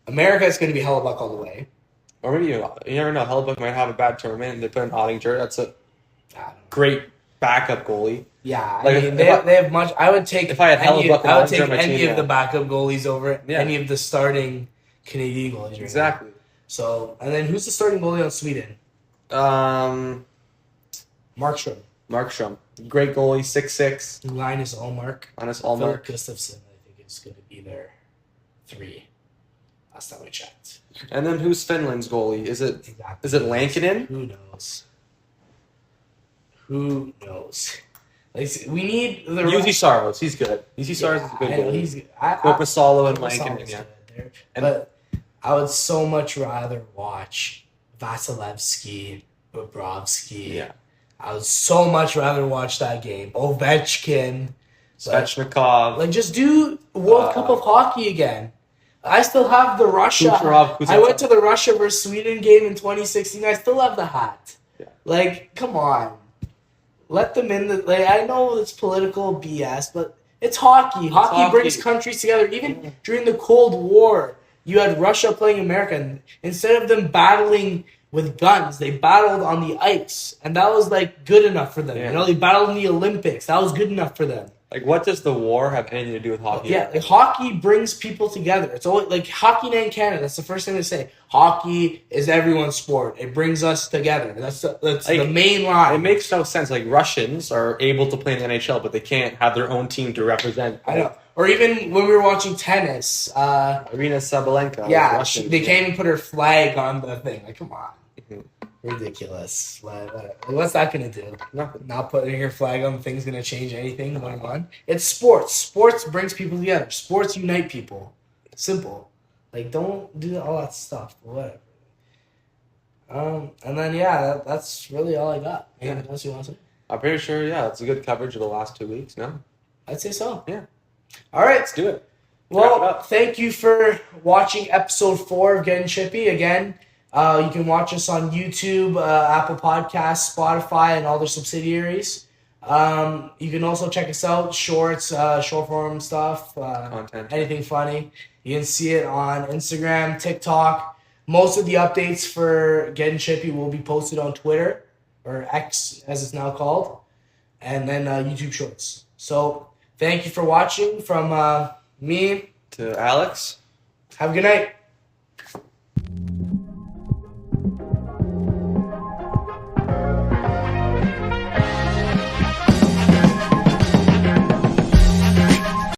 America is gonna be Hellebuck all the way. Or maybe you never know. Hellebuck might have a bad tournament and they put an Ottinger. That's a great backup goalie. Yeah, they have much. I would take if I had Hellebuck, I would take any of the backup goalies over any of the starting Canadian goalies. Exactly. So, and then who's the starting goalie on Sweden? Markstrom. Great goalie, 6'6". Linus Ullmark. Philip Gustafsson, I think, is going to be their 3. Last time I checked. And then who's Finland's goalie? Is it Lankinen? Who knows? Like, we need the Juuse Saros. He's good. Juuse Saros is a good goalie. He's good. Korpisalo and Lankinen. Yeah. But I would so much rather watch Vasilevsky, Bobrovsky. Yeah. I would so much rather watch that game. Ovechkin. Svechnikov. Just do World Cup of Hockey again. I still have the Russia. Kucherov. I went to the Russia versus Sweden game in 2016. I still have the hat. Yeah. Come on. Let them in. I know it's political BS, but It's hockey. Hockey hockey. brings countries together. Even during the Cold War, you had Russia playing America, and instead of them battling with guns, they battled on the ice, and that was like good enough for them. Yeah. You know, they battled in the Olympics. That was good enough for them. Like, what does the war have anything to do with hockey? Yeah, like hockey brings people together. It's always like Hockey Night in Canada. That's the first thing they say. Hockey is everyone's sport. It brings us together. That's like, the main line. It makes no sense. Like, Russians are able to play in the NHL, but they can't have their own team to represent. I know. Or even when we were watching tennis, Arina Sabalenka. yeah, Russian, they can't even put her flag on the thing. Like, come on. Mhm. Ridiculous. What's that going to do? Nothing. Not putting your flag on the thing's going to change anything going on. It's sports. Sports brings people together. Sports unite people. Simple. Like, don't do all that stuff. But whatever. And then, yeah, that's really all I got. Anything else you want to say? I'm pretty sure, yeah, it's a good coverage of the last 2 weeks, no? I'd say so. Yeah. All right. Let's do it. Well, thank you for watching episode 4 of Gettin Chippy. Again, you can watch us on YouTube, Apple Podcasts, Spotify, and all their subsidiaries. You can also check us out, shorts, short form stuff, Content. anything funny. You can see it on Instagram, TikTok. Most of the updates for Gettin Chippy will be posted on Twitter, or X as it's now called, and then YouTube Shorts. So thank you for watching. From me To Alex. have a good night.